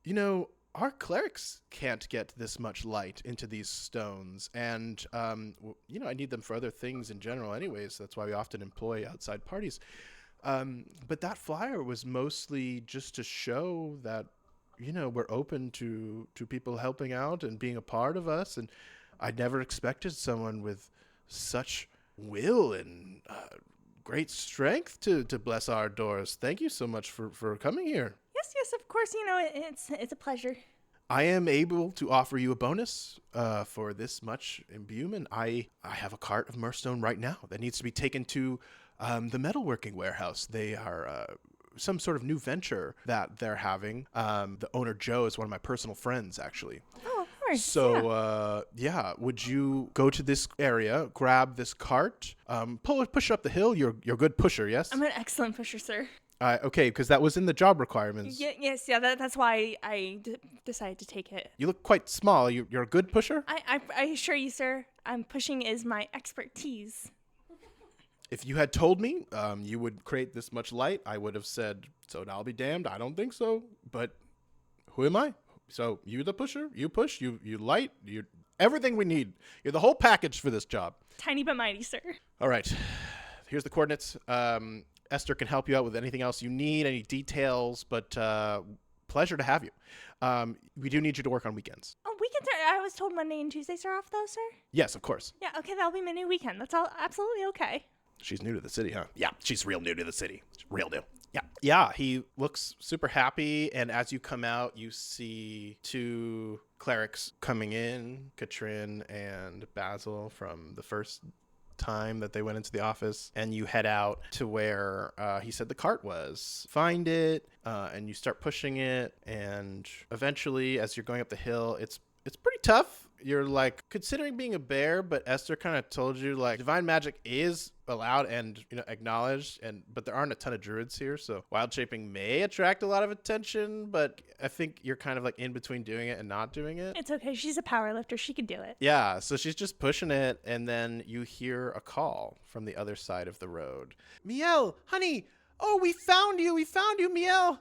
You know, our clerics can't get this much light into these stones, and I need them for other things in general anyways. That's why we often employ outside parties. But that flyer was mostly just to show that, we're open to people helping out and being a part of us, and I never expected someone with such will and great strength to bless our doors. Thank you so much for coming here. Yes, of course. It's a pleasure. I am able to offer you a bonus for this much imbuement. I have a cart of Murstone right now that needs to be taken to the metalworking warehouse. They are some sort of new venture that they're having. The owner, Joe, is one of my personal friends, actually. Oh, of course. So, would you go to this area, grab this cart, push up the hill? You're a good pusher, yes? I'm an excellent pusher, sir. Okay, because that was in the job requirements. Yes, that's why I decided to take it. You look quite small. You're a good pusher? I assure you, sir, pushing is my expertise. If you had told me you would create this much light, I would have said, "So I'll be damned, I don't think so." But who am I? So you the pusher, you push, you light, you everything we need. You're the whole package for this job. Tiny but mighty, sir. All right, here's the coordinates. Esther can help you out with anything else you need, any details, but pleasure to have you. We do need you to work on weekends. Oh, weekends are, I was told Monday and Tuesdays are off, though, sir? Yes, of course. Yeah, okay, that'll be my new weekend. That's all absolutely okay. She's new to the city, huh? Yeah, she's real new to the city. Real new. Yeah, he looks super happy, and as you come out, you see two clerics coming in, Katrin and Basil, from the first time that they went into the office, and you head out to where he said the cart was. Find it, and you start pushing it, and eventually, as you're going up the hill, it's pretty tough. You're like considering being a bear, but Esther kind of told you like divine magic is allowed and acknowledged, but there aren't a ton of druids here, so wild shaping may attract a lot of attention, but I think you're kind of like in between doing it and not doing it. It's okay. She's a power lifter. She can do it. Yeah, so she's just pushing it, and then you hear a call from the other side of the road. "Miel, honey, oh, we found you, Miel."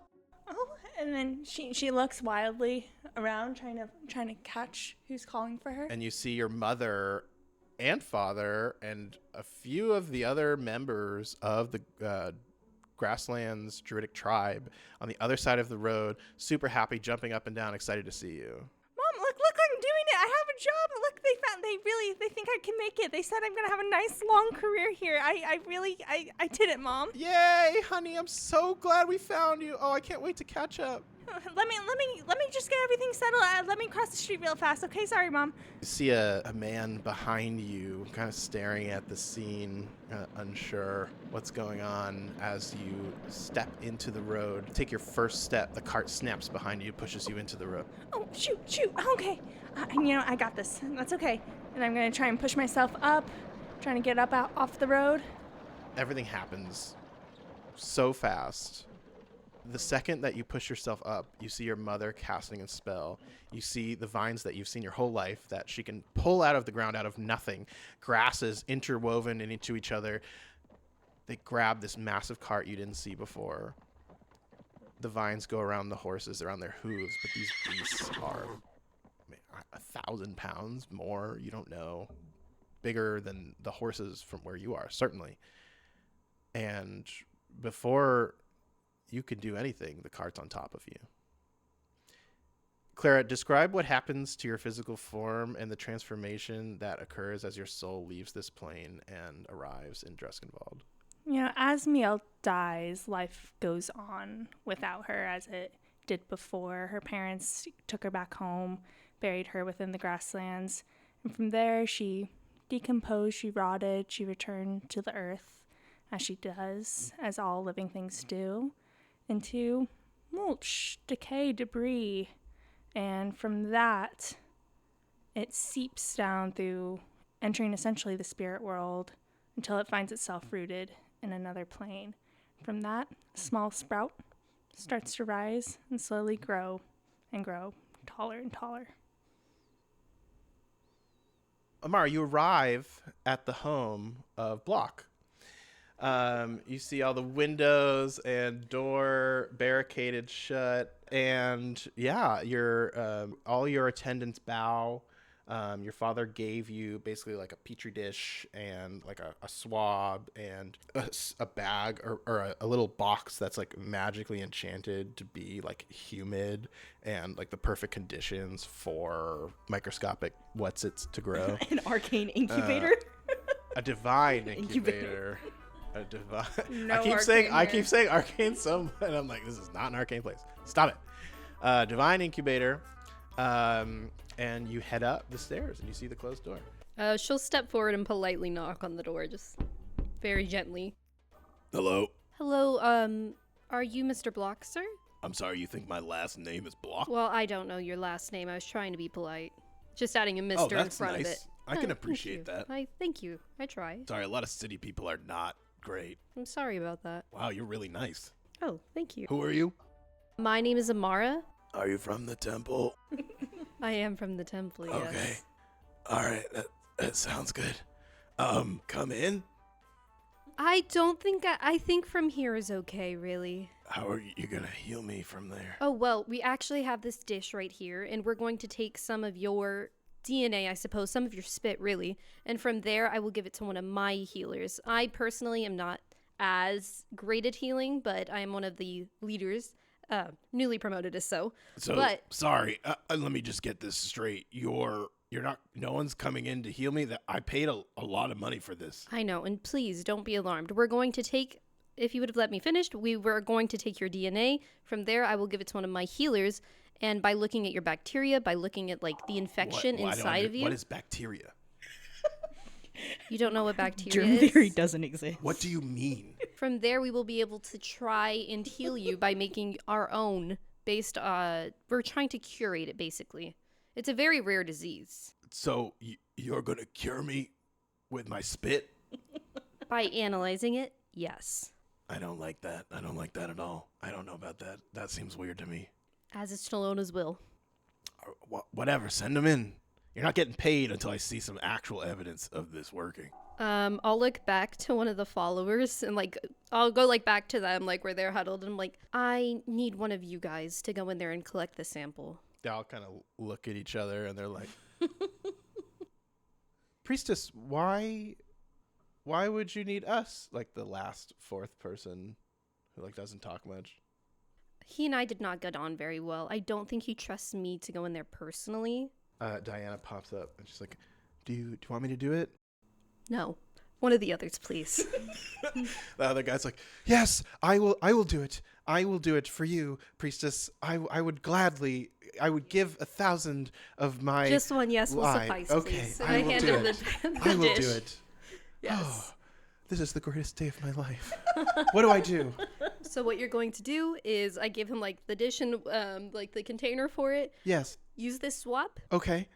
Oh, and then she looks wildly around, trying to catch who's calling for her. And you see your mother and father and a few of the other members of the grasslands druidic tribe on the other side of the road, super happy, jumping up and down, excited to see you. Mom, look, I'm doing it. I have a job. Look, they think I can make it. They said I'm going to have a nice long career here. I did it, Mom. Yay, honey, I'm so glad we found you. Oh, I can't wait to catch up. Let me just get everything settled. Let me cross the street real fast. Okay, sorry, Mom. You see a man behind you kind of staring at the scene, unsure what's going on. As you step into the road, take your first step, the cart snaps behind you, pushes you into the road. Oh, shoot. Okay. I got this. That's okay. And I'm going to try and push myself up, trying to get up out off the road. Everything happens so fast. The second that you push yourself up, you see your mother casting a spell. You see the vines that you've seen your whole life that she can pull out of the ground out of nothing. Grasses interwoven into each other. They grab this massive cart you didn't see before. The vines go around the horses, around their hooves, but these beasts are 1,000 pounds more, you don't know. Bigger than the horses from where you are, certainly. And before you can do anything, the cart's on top of you. Clara, describe what happens to your physical form and the transformation that occurs as your soul leaves this plane and arrives in Druskenvald. As Miel dies, life goes on without her as it did before. Her parents took her back home, buried her within the grasslands, and from there she decomposed, she rotted, she returned to the earth, as she does, as all living things do, into mulch, decay, debris, and from that it seeps down through entering essentially the spirit world until it finds itself rooted in another plane. From that, a small sprout starts to rise and slowly grow and grow taller and taller. Amara, you arrive at the home of Block. You see all the windows and door barricaded shut, and all your attendants bow. Your father gave you basically like a petri dish and like a swab and a bag or a little box that's like magically enchanted to be like humid and like the perfect conditions for microscopic whatsits to grow. An arcane incubator. A divine incubator. A divine. No I keep arcane saying arcane so much, and I'm like, this is not an arcane place. Stop it. Divine incubator. And you head up the stairs and you see the closed door. She'll step forward and politely knock on the door, just very gently. Hello. Hello, are you Mr. Block, sir? I'm sorry, you think my last name is Block? Well, I don't know your last name. I was trying to be polite. Just adding a Mr. Oh, in that's front of it. nice. I can appreciate that. Thank you. I try. Sorry, a lot of city people are not great. I'm sorry about that. Wow, you're really nice. Oh, thank you. Who are you? My name is Amara. Are you from the temple? I am from the temple, yes. Okay. All right, that sounds good. Come in. I don't think I think from here is okay, really. How are you gonna heal me from there? Oh, well, we actually have this dish right here, and we're going to take some of your DNA, I suppose, some of your spit, really, and from there I will give it to one of my healers. I personally am not as great at healing, but I am one of the leaders, newly promoted as so. But sorry, let me just get this straight. You're not, no one's coming in to heal me? That I paid a lot of money for this. I know, and please don't be alarmed. We're going to take, if you would have let me finish, we were going to take your DNA. From there, I will give it to one of my healers. And by looking at your bacteria, by looking at like the infection inside of you. What is bacteria? You don't know what bacteria Germ is? theory doesn't exist. What do you mean? From there, we will be able to try and heal you by making our own based, we're trying to curate it basically. It's a very rare disease. So you're gonna cure me with my spit? By analyzing it, yes. I don't like that. I don't like that at all. I don't know about that. That seems weird to me. As is Stallona's will. Whatever, send them in. You're not getting paid until I see some actual evidence of this working. I'll look back to one of the followers and like I'll go like back to them like where they're huddled and I'm like, I need one of you guys to go in there and collect the sample. They all kind of look at each other and they're like, Priestess, why would you need us? Like the last fourth person who like doesn't talk much. He and I did not get on very well. I don't think he trusts me to go in there personally. Diana pops up and she's like, do you want me to do it? No. One of the others, please. The other guy's like, yes, I will do it. I will do it for you, priestess. I would gladly, I would give 1,000 of my Just one yes will lie. suffice, Okay, please. I will hand do him it. the I will dish. do it. Yes. Oh, this is the greatest day of my life. What do I do? So what you're going to do is I give him like the dish and like the container for it. Yes. Use this swab Okay.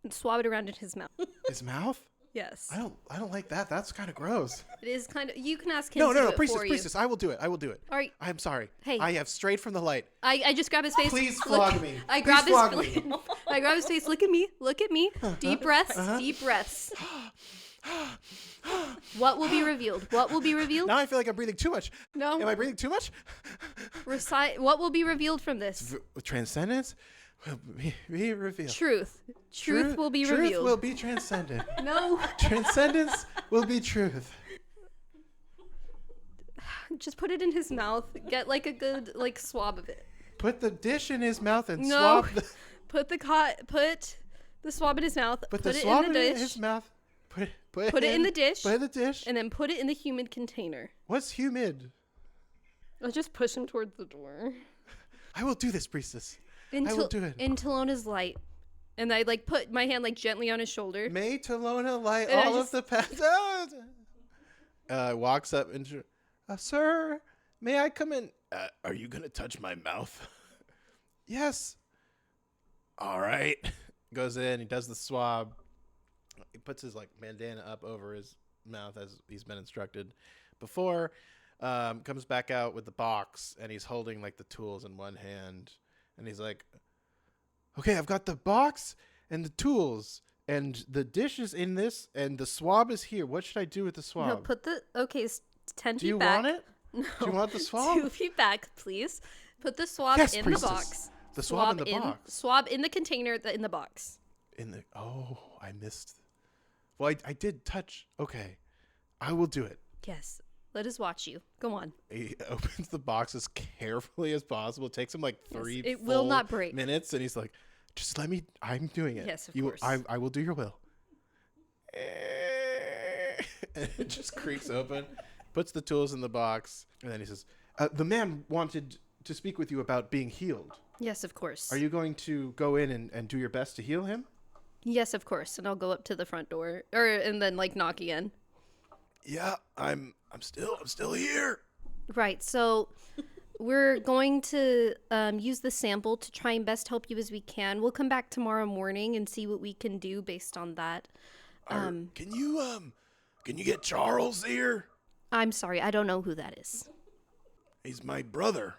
and swab it around in his mouth. His mouth? Yes. I don't like that. That's kind of gross. It is kind of. You can ask him. No, to no, do no, it priestess, for you. priestess. I will do it. I will do it. All right. I'm sorry. Hey. I have strayed from the light. I just grab his face. Please Look- flog me. I Please grab flog his. me. I grab his face. Look at me. Look at me. Deep breaths. Deep breaths. What will be revealed? What will be revealed? Now I feel like I'm breathing too much. No. Am I breathing too much? Recite. What will be revealed from this? Transcendence will be revealed. Truth. Truth will be Truth revealed. will be transcended. No. Transcendence will be truth. Just put it in his mouth. Get like a good like swab of it. Put the dish in his mouth and No. swab the, Put the swab in his mouth. put put the it swab in the in dish. his mouth. Put it in the dish. Put it in the dish. And then put it in the humid container. What's humid? I'll just push him towards the door. I will do this, priestess. Into, will do it. In Talona's light. And I like put my hand like gently on his shoulder. May Talona light And I all just- of the paths. Walks up and sir, may I come in? Are you gonna touch my mouth? Yes. All right. Goes in, he does the swab. He puts his like bandana up over his mouth as he's been instructed before. Comes back out with the box and he's holding like the tools in one hand. And he's like, okay, I've got the box and the tools and the dish is in this and the swab is here. What should I do with the swab? No, put the 10 do feet you back. want it? No. Do you want the swab? 2 feet back, please. Put the swab Yes, in priestess. the box. The swab in the box. Swab in the container in the box. I missed. Well, I did touch. Okay. I will do it. Yes. Let us watch you. Go on. He opens the box as carefully as possible. It takes him like three it will full not break. minutes. And he's like, just let me, I'm doing it. Yes, of You- course. I will do your will. And it just creaks open, puts the tools in the box. And then he says, the man wanted to speak with you about being healed. Yes, of course. Are you going to go in and do your best to heal him? Yes, of course. And I'll go up to the front door and then like knock again. Yeah, I'm still here. Right. So we're going to use the sample to try and best help you as we can. We'll come back tomorrow morning and see what we can do based on that. Can you get Charles here? I'm sorry, I don't know who that is. He's my brother.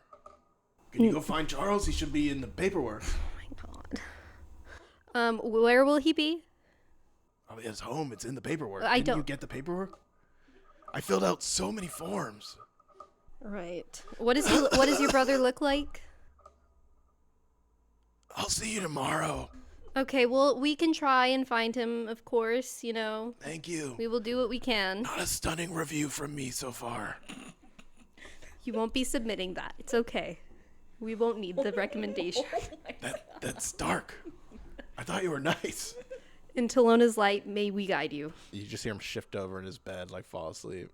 Can you go find Charles? He should be in the paperwork. Oh my god. Where will he be? Oh, his home. It's in the paperwork. I Didn't you don't- get the paperwork? I filled out so many forms. Right. What does your brother look like? I'll see you tomorrow. Okay, well, we can try and find him, of course, you know. Thank you. We will do what we can. Not a stunning review from me so far. You won't be submitting that. It's okay. We won't need the recommendation. That's dark. I thought you were nice. In Talona's light, may we guide you. You just hear him shift over in his bed, like fall asleep.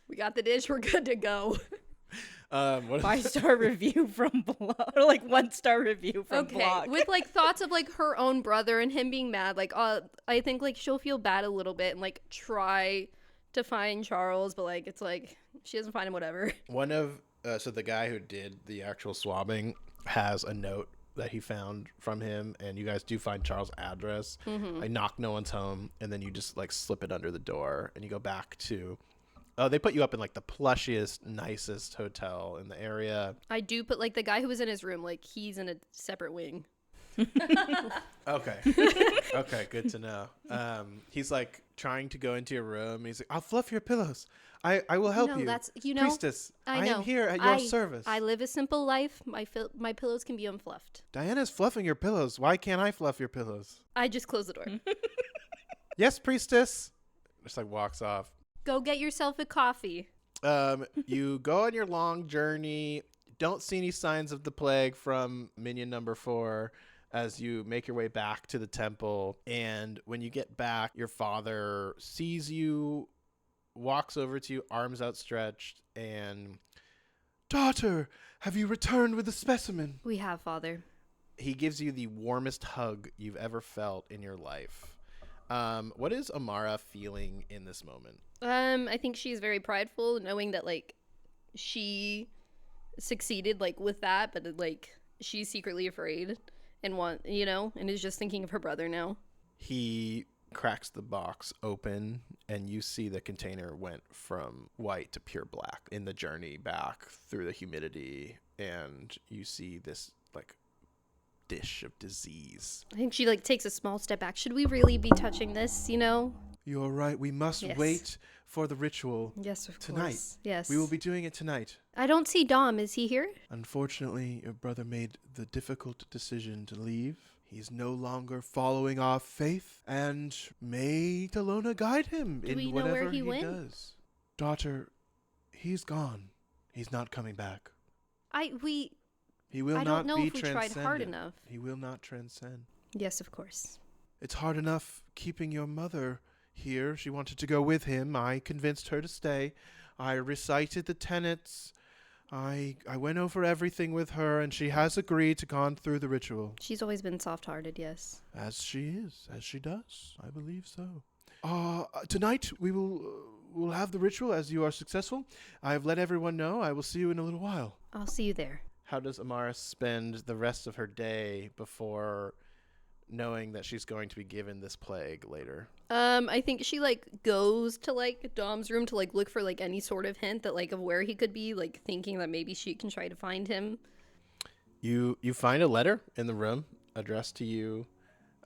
We got the dish. We're good to go. What 5-star review from Block, or like 1-star review from Okay, Block. with like thoughts of like her own brother and him being mad. Like, I think like she'll feel bad a little bit and like try to find Charles, but like it's like she doesn't find him. Whatever. One of so the guy who did the actual swabbing has a note that he found from him, and you guys do find Charles' address. I knock no one's home, and then you just like slip it under the door, and you go back to. Oh, they put you up in like the plushiest, nicest hotel in the area. I do, but like the guy who was in his room, like he's in a separate wing. Okay. Okay, good to know. He's like trying to go into your room. He's like, I'll fluff your pillows. I will help No, you. that's Priestess, I I know. am here at your service. I live a simple life. My pillows can be unfluffed. Diana's fluffing your pillows. Why can't I fluff your pillows? I just close the door. Yes, priestess. Just like walks off. Go get yourself a coffee. You go on your long journey. Don't see any signs of the plague from minion number 4 as you make your way back to the temple. And when you get back, your father sees you, walks over to you, arms outstretched, and, "Daughter, have you returned with the specimen?" We have, Father. He gives you the warmest hug you've ever felt in your life. What is Amara feeling in this moment? I think she's very prideful, knowing that like she succeeded like with that, but like she's secretly afraid and and is just thinking of her brother now. He cracks the box open, and you see the container went from white to pure black in the journey back through the humidity, and you see this like dish of disease. I think she like takes a small step back. Should we really be touching this, You're right. We must Yes. wait for the ritual. Yes, of Tonight. course. Yes. We will be doing it tonight. I don't see Dom. Is he here? Unfortunately, your brother made the difficult decision to leave. He's no longer following our faith, and may Talona guide him Do we in know where whatever he he went? does. Daughter, he's gone. He's not coming back. He will I not don't know be if we tried hard transcended. enough. He will not transcend. Yes, of course. It's hard enough keeping your mother here. She wanted to go with him. I convinced her to stay. I recited the tenets. I went over everything with her, and she has agreed to go through the ritual. She's always been soft-hearted. Yes. As she is, as she does. I believe so. Tonight we will have the ritual as you are successful. I have let everyone know. I will see you in a little while. I'll see you there. How does Amara spend the rest of her day before knowing that she's going to be given this plague later? I think she like goes to like Dom's room to like look for like any sort of hint that like of where he could be, like thinking that maybe she can try to find him. You find a letter in the room addressed to you.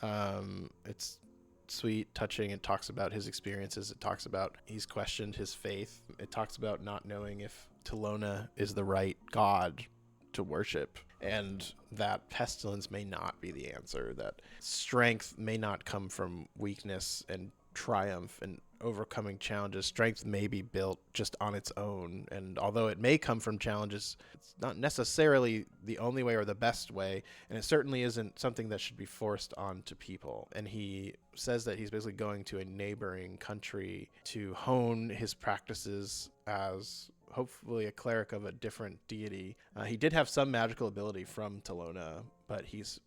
It's sweet, touching. It talks about his experiences. It talks about he's questioned his faith. It talks about not knowing if Talona is the right god to worship, and that pestilence may not be the answer, that strength may not come from weakness and triumph and overcoming challenges. Strength may be built just on its own, and although it may come from challenges, it's not necessarily the only way or the best way, and it certainly isn't something that should be forced onto people. And he says that he's basically going to a neighboring country to hone his practices as hopefully a cleric of a different deity. He did have some magical ability from Talona, but he's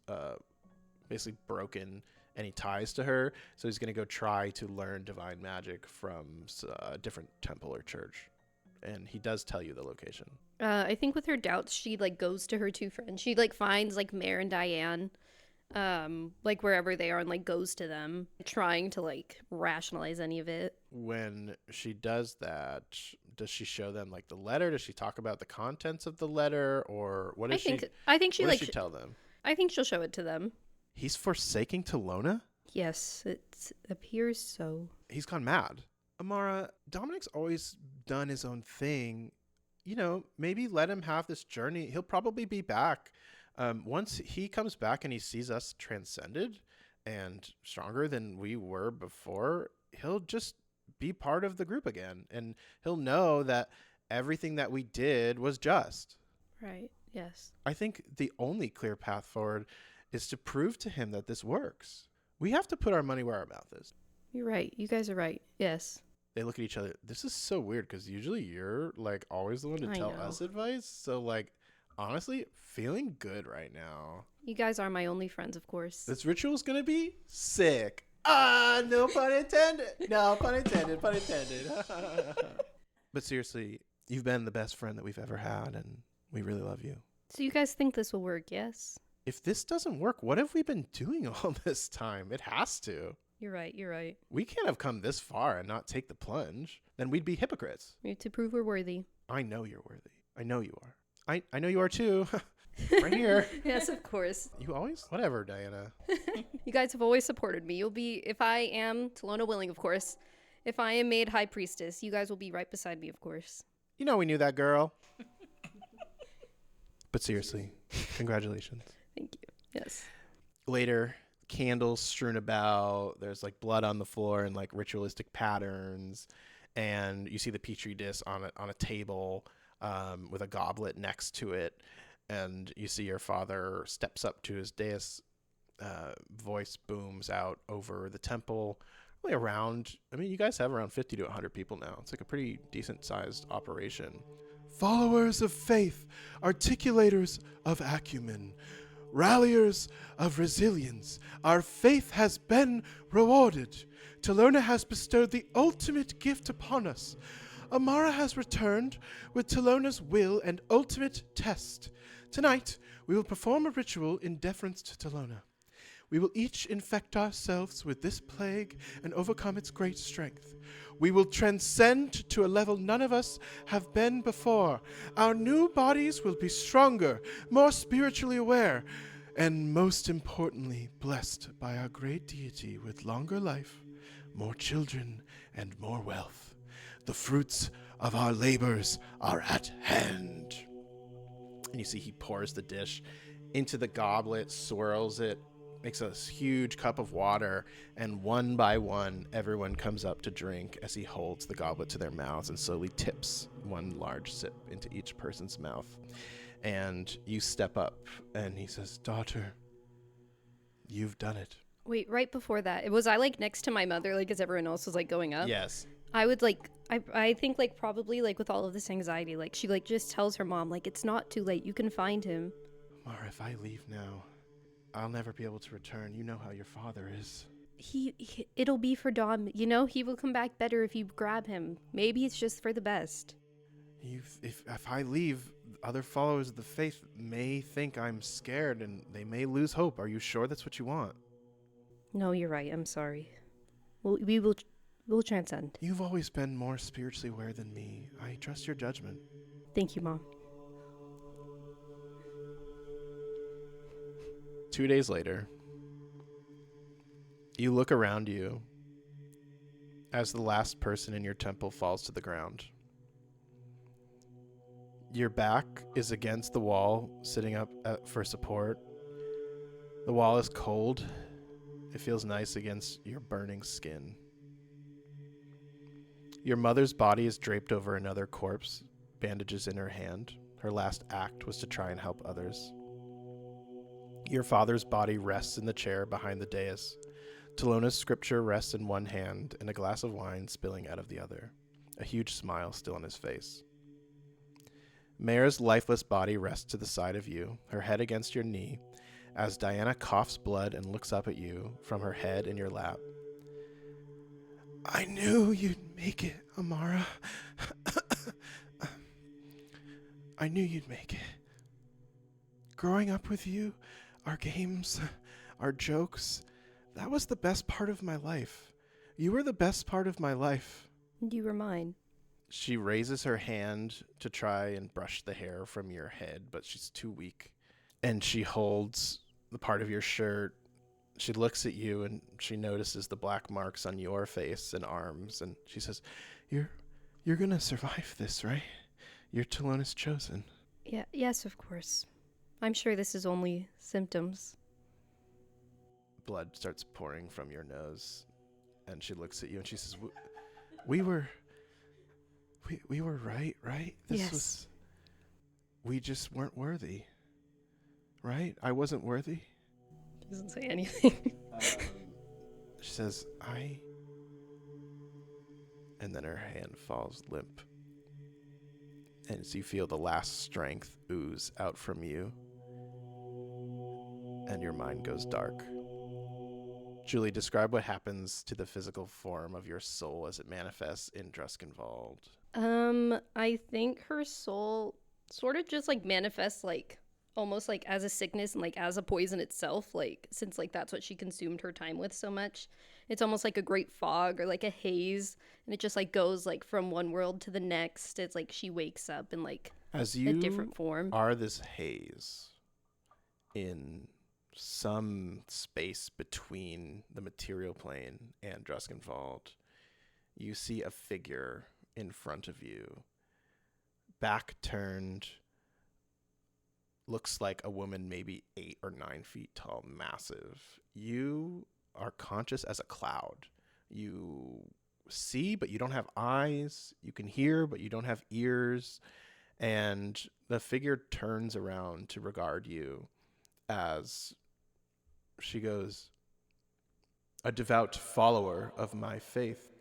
basically broken any ties to her, so he's going to go try to learn divine magic from a different temple or church. And he does tell you the location. I think with her doubts, she like goes to her two friends. She like finds like Mare and Diane, like wherever they are, and like goes to them, trying to like rationalize any of it. When she does that, does she show them like the letter? Does she talk about the contents of the letter, or what does I think she what like does she tell them? I think she'll show it to them. He's forsaking Talona? Yes, it appears so. He's gone mad. Amara, Dominic's always done his own thing. Maybe let him have this journey. He'll probably be back. Once he comes back and he sees us transcended and stronger than we were before, he'll just be part of the group again. And he'll know that everything that we did was just. Right, yes. I think the only clear path forward is to prove to him that this works. We have to put our money where our mouth is. You're right. You guys are right. Yes. They look at each other. This is so weird because usually you're like always the one to I tell know. us advice. So like, honestly, feeling good right now. You guys are my only friends, of course. This ritual is going to be sick. No pun intended. No pun intended. Pun intended. But seriously, you've been the best friend that we've ever had, and we really love you. So you guys think this will work, yes? If this doesn't work, what have we been doing all this time? It has to. You're right. You're right. We can't have come this far and not take the plunge. Then we'd be hypocrites. We have to prove we're worthy. I know you're worthy. I know you are. I know you are too. Right here. Yes, of course. You always? Whatever, Diana. You guys have always supported me. You'll be, if I am, Talona willing, of course, if I am made high priestess, you guys will be right beside me, of course. You know we knew that, girl. But seriously, congratulations. Thank you. Yes. Later, candles strewn about. There's like blood on the floor and like ritualistic patterns. and you see the petri dish on a table with a goblet next to it, and you see your father steps up to his dais. Voice booms out over the temple. Really around, you guys have around 50 to 100 people now. It's like a pretty decent sized operation. Followers of faith, articulators of acumen, ralliers of resilience, our faith has been rewarded. Talona has bestowed the ultimate gift upon us. Amara has returned with Talona's will and ultimate test. Tonight, we will perform a ritual in deference to Talona. We will each infect ourselves with this plague and overcome its great strength. We will transcend to a level none of us have been before. Our new bodies will be stronger, more spiritually aware, and most importantly, blessed by our great deity with longer life, more children, and more wealth. The fruits of our labors are at hand. And you see he pours the dish into the goblet, swirls it, makes a huge cup of water, and one by one, everyone comes up to drink as he holds the goblet to their mouths and slowly tips one large sip into each person's mouth. And you step up, and he says, "Daughter, you've done it." Wait, right before that, was I like next to my mother, like as everyone else was like going up? Yes. I would like, I think like probably like with all of this anxiety, like she like just tells her mom like it's not too late, you can find him. Mara, if I leave now, I'll never be able to return. You know how your father is. It'll be for Dom. You know, he will come back better if you grab him. Maybe it's just for the best. If I leave, other followers of the faith may think I'm scared and they may lose hope. Are you sure that's what you want? No, you're right. I'm sorry. We'll transcend. You've always been more spiritually aware than me. I trust your judgment. Thank you, Mom. 2 days later, you look around you as the last person in your temple falls to the ground. Your back is against the wall, sitting up for support. The wall is cold. It feels nice against your burning skin. Your mother's body is draped over another corpse, bandages in her hand. Her last act was to try and help others. Your father's body rests in the chair behind the dais. Talona's scripture rests in one hand and a glass of wine spilling out of the other, a huge smile still on his face. Mare's lifeless body rests to the side of you, her head against your knee, as Diana coughs blood and looks up at you from her head in your lap. I knew you'd make it, Amara. I knew you'd make it. Growing up with you, our games, our jokes, that was the best part of my life. You were the best part of my life. You were mine. She raises her hand to try and brush the hair from your head, but she's too weak. And she holds the part of your shirt. She looks at you and she notices the black marks on your face and arms. And she says, You're going to survive this, right? You're Talona's chosen. Yeah, yes, of course. I'm sure this is only symptoms. Blood starts pouring from your nose. And she looks at you and she says, We were right? Yes. We just weren't worthy. Right? I wasn't worthy. She doesn't say anything. She says, and then her hand falls limp. And as you feel the last strength ooze out from you, and your mind goes dark. Julie, describe what happens to the physical form of your soul as it manifests in Druskenvald. I think her soul sort of just like manifests like almost like as a sickness and like as a poison itself, like since like that's what she consumed her time with so much. It's almost like a great fog or like a haze, and it just like goes like from one world to the next. It's like she wakes up in like as you a different form. Are this haze in some space between the material plane and Druskenvald, you see a figure in front of you, back turned, looks like a woman maybe 8 or 9 feet tall, massive. You are conscious as a cloud. You see, but you don't have eyes. You can hear, but you don't have ears. And the figure turns around to regard you as she goes, "A devout follower of my faith,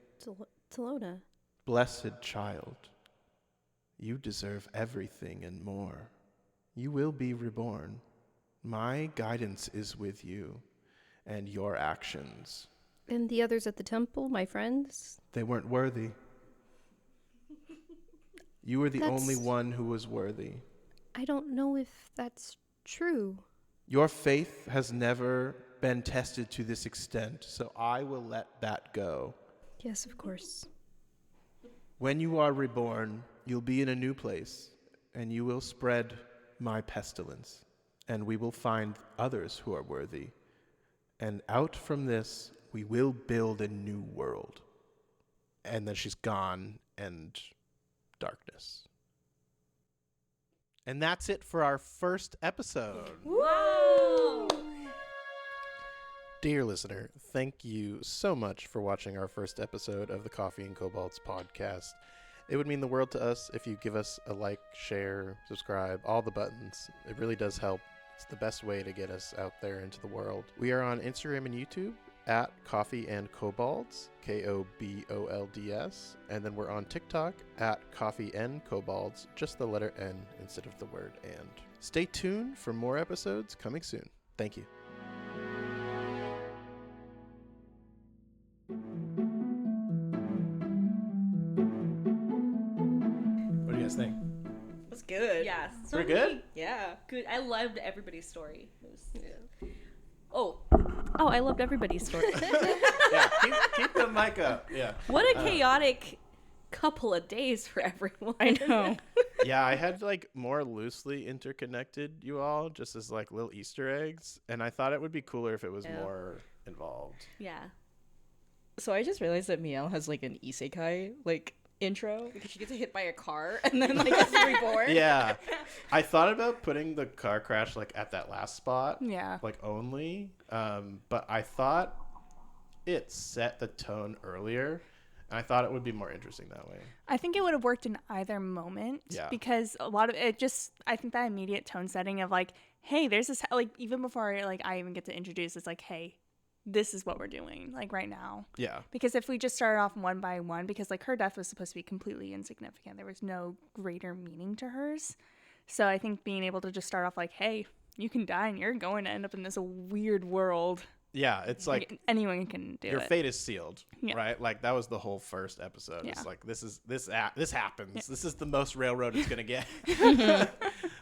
Talona. blessed child, you deserve everything and more. You will be reborn. My guidance is with you and your actions. And the others at the temple, my friends? They weren't worthy. You were the only That's- one who was worthy. I don't know if that's true. Your faith has never been tested to this extent, so I will let that go. Yes, of course. When you are reborn, you'll be in a new place, and you will spread my pestilence, and we will find others who are worthy. And out from this, we will build a new world." And then she's gone, and darkness. And that's it for our first episode. Whoa! Dear listener, thank you so much for watching our first episode of the Coffee and Cobalts podcast. It would mean the world to us if you give us a like, share, subscribe, all the buttons. It really does help. It's the best way to get us out there into the world. We are on Instagram and YouTube at Coffee and Cobalts, KOBOLDS, and then we're on TikTok at Coffee and Cobalts, just the letter N instead of the word and. Stay tuned for more episodes coming soon. Thank you. What do you guys think? It was good. Yeah, so Pretty good? many Yeah. good. I loved everybody's story. It was, oh, I loved everybody's story. Yeah, keep the mic up. Yeah. What a chaotic couple of days for everyone. I know. Yeah, I had like more loosely interconnected you all, just as like little Easter eggs, and I thought it would be cooler if it was Yeah. more involved. Yeah. So I just realized that Miel has like an isekai like intro because she gets hit by a car and then like gets reborn. Yeah, I thought about putting the car crash like at that last spot, Yeah. like only, but I thought it set the tone earlier, and I thought it would be more interesting that way. I think it would have worked in either moment. Yeah. Because a lot of it just, I think that immediate tone setting of like, hey, there's this, like, even before like I even get to introduce, it's like, hey, this is what we're doing, like right now. Yeah, Because if we just started off one by one, because like her death was supposed to be completely insignificant, there was no greater meaning to hers. So I think being able to just start off like, hey, you can die and you're going to end up in this weird world. yeah, it's like Anyone can do your it. fate is sealed, Yeah. right? Like that was the whole first episode. Yeah. It's like this happens. Yeah. This is the most railroad it's gonna get.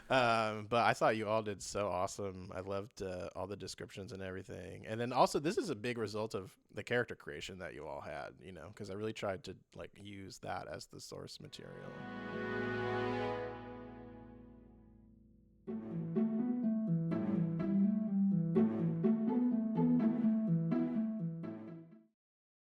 But I thought you all did so awesome. I loved all the descriptions and everything. And then also, this is a big result of the character creation that you all had. You know, because I really tried to like use that as the source material.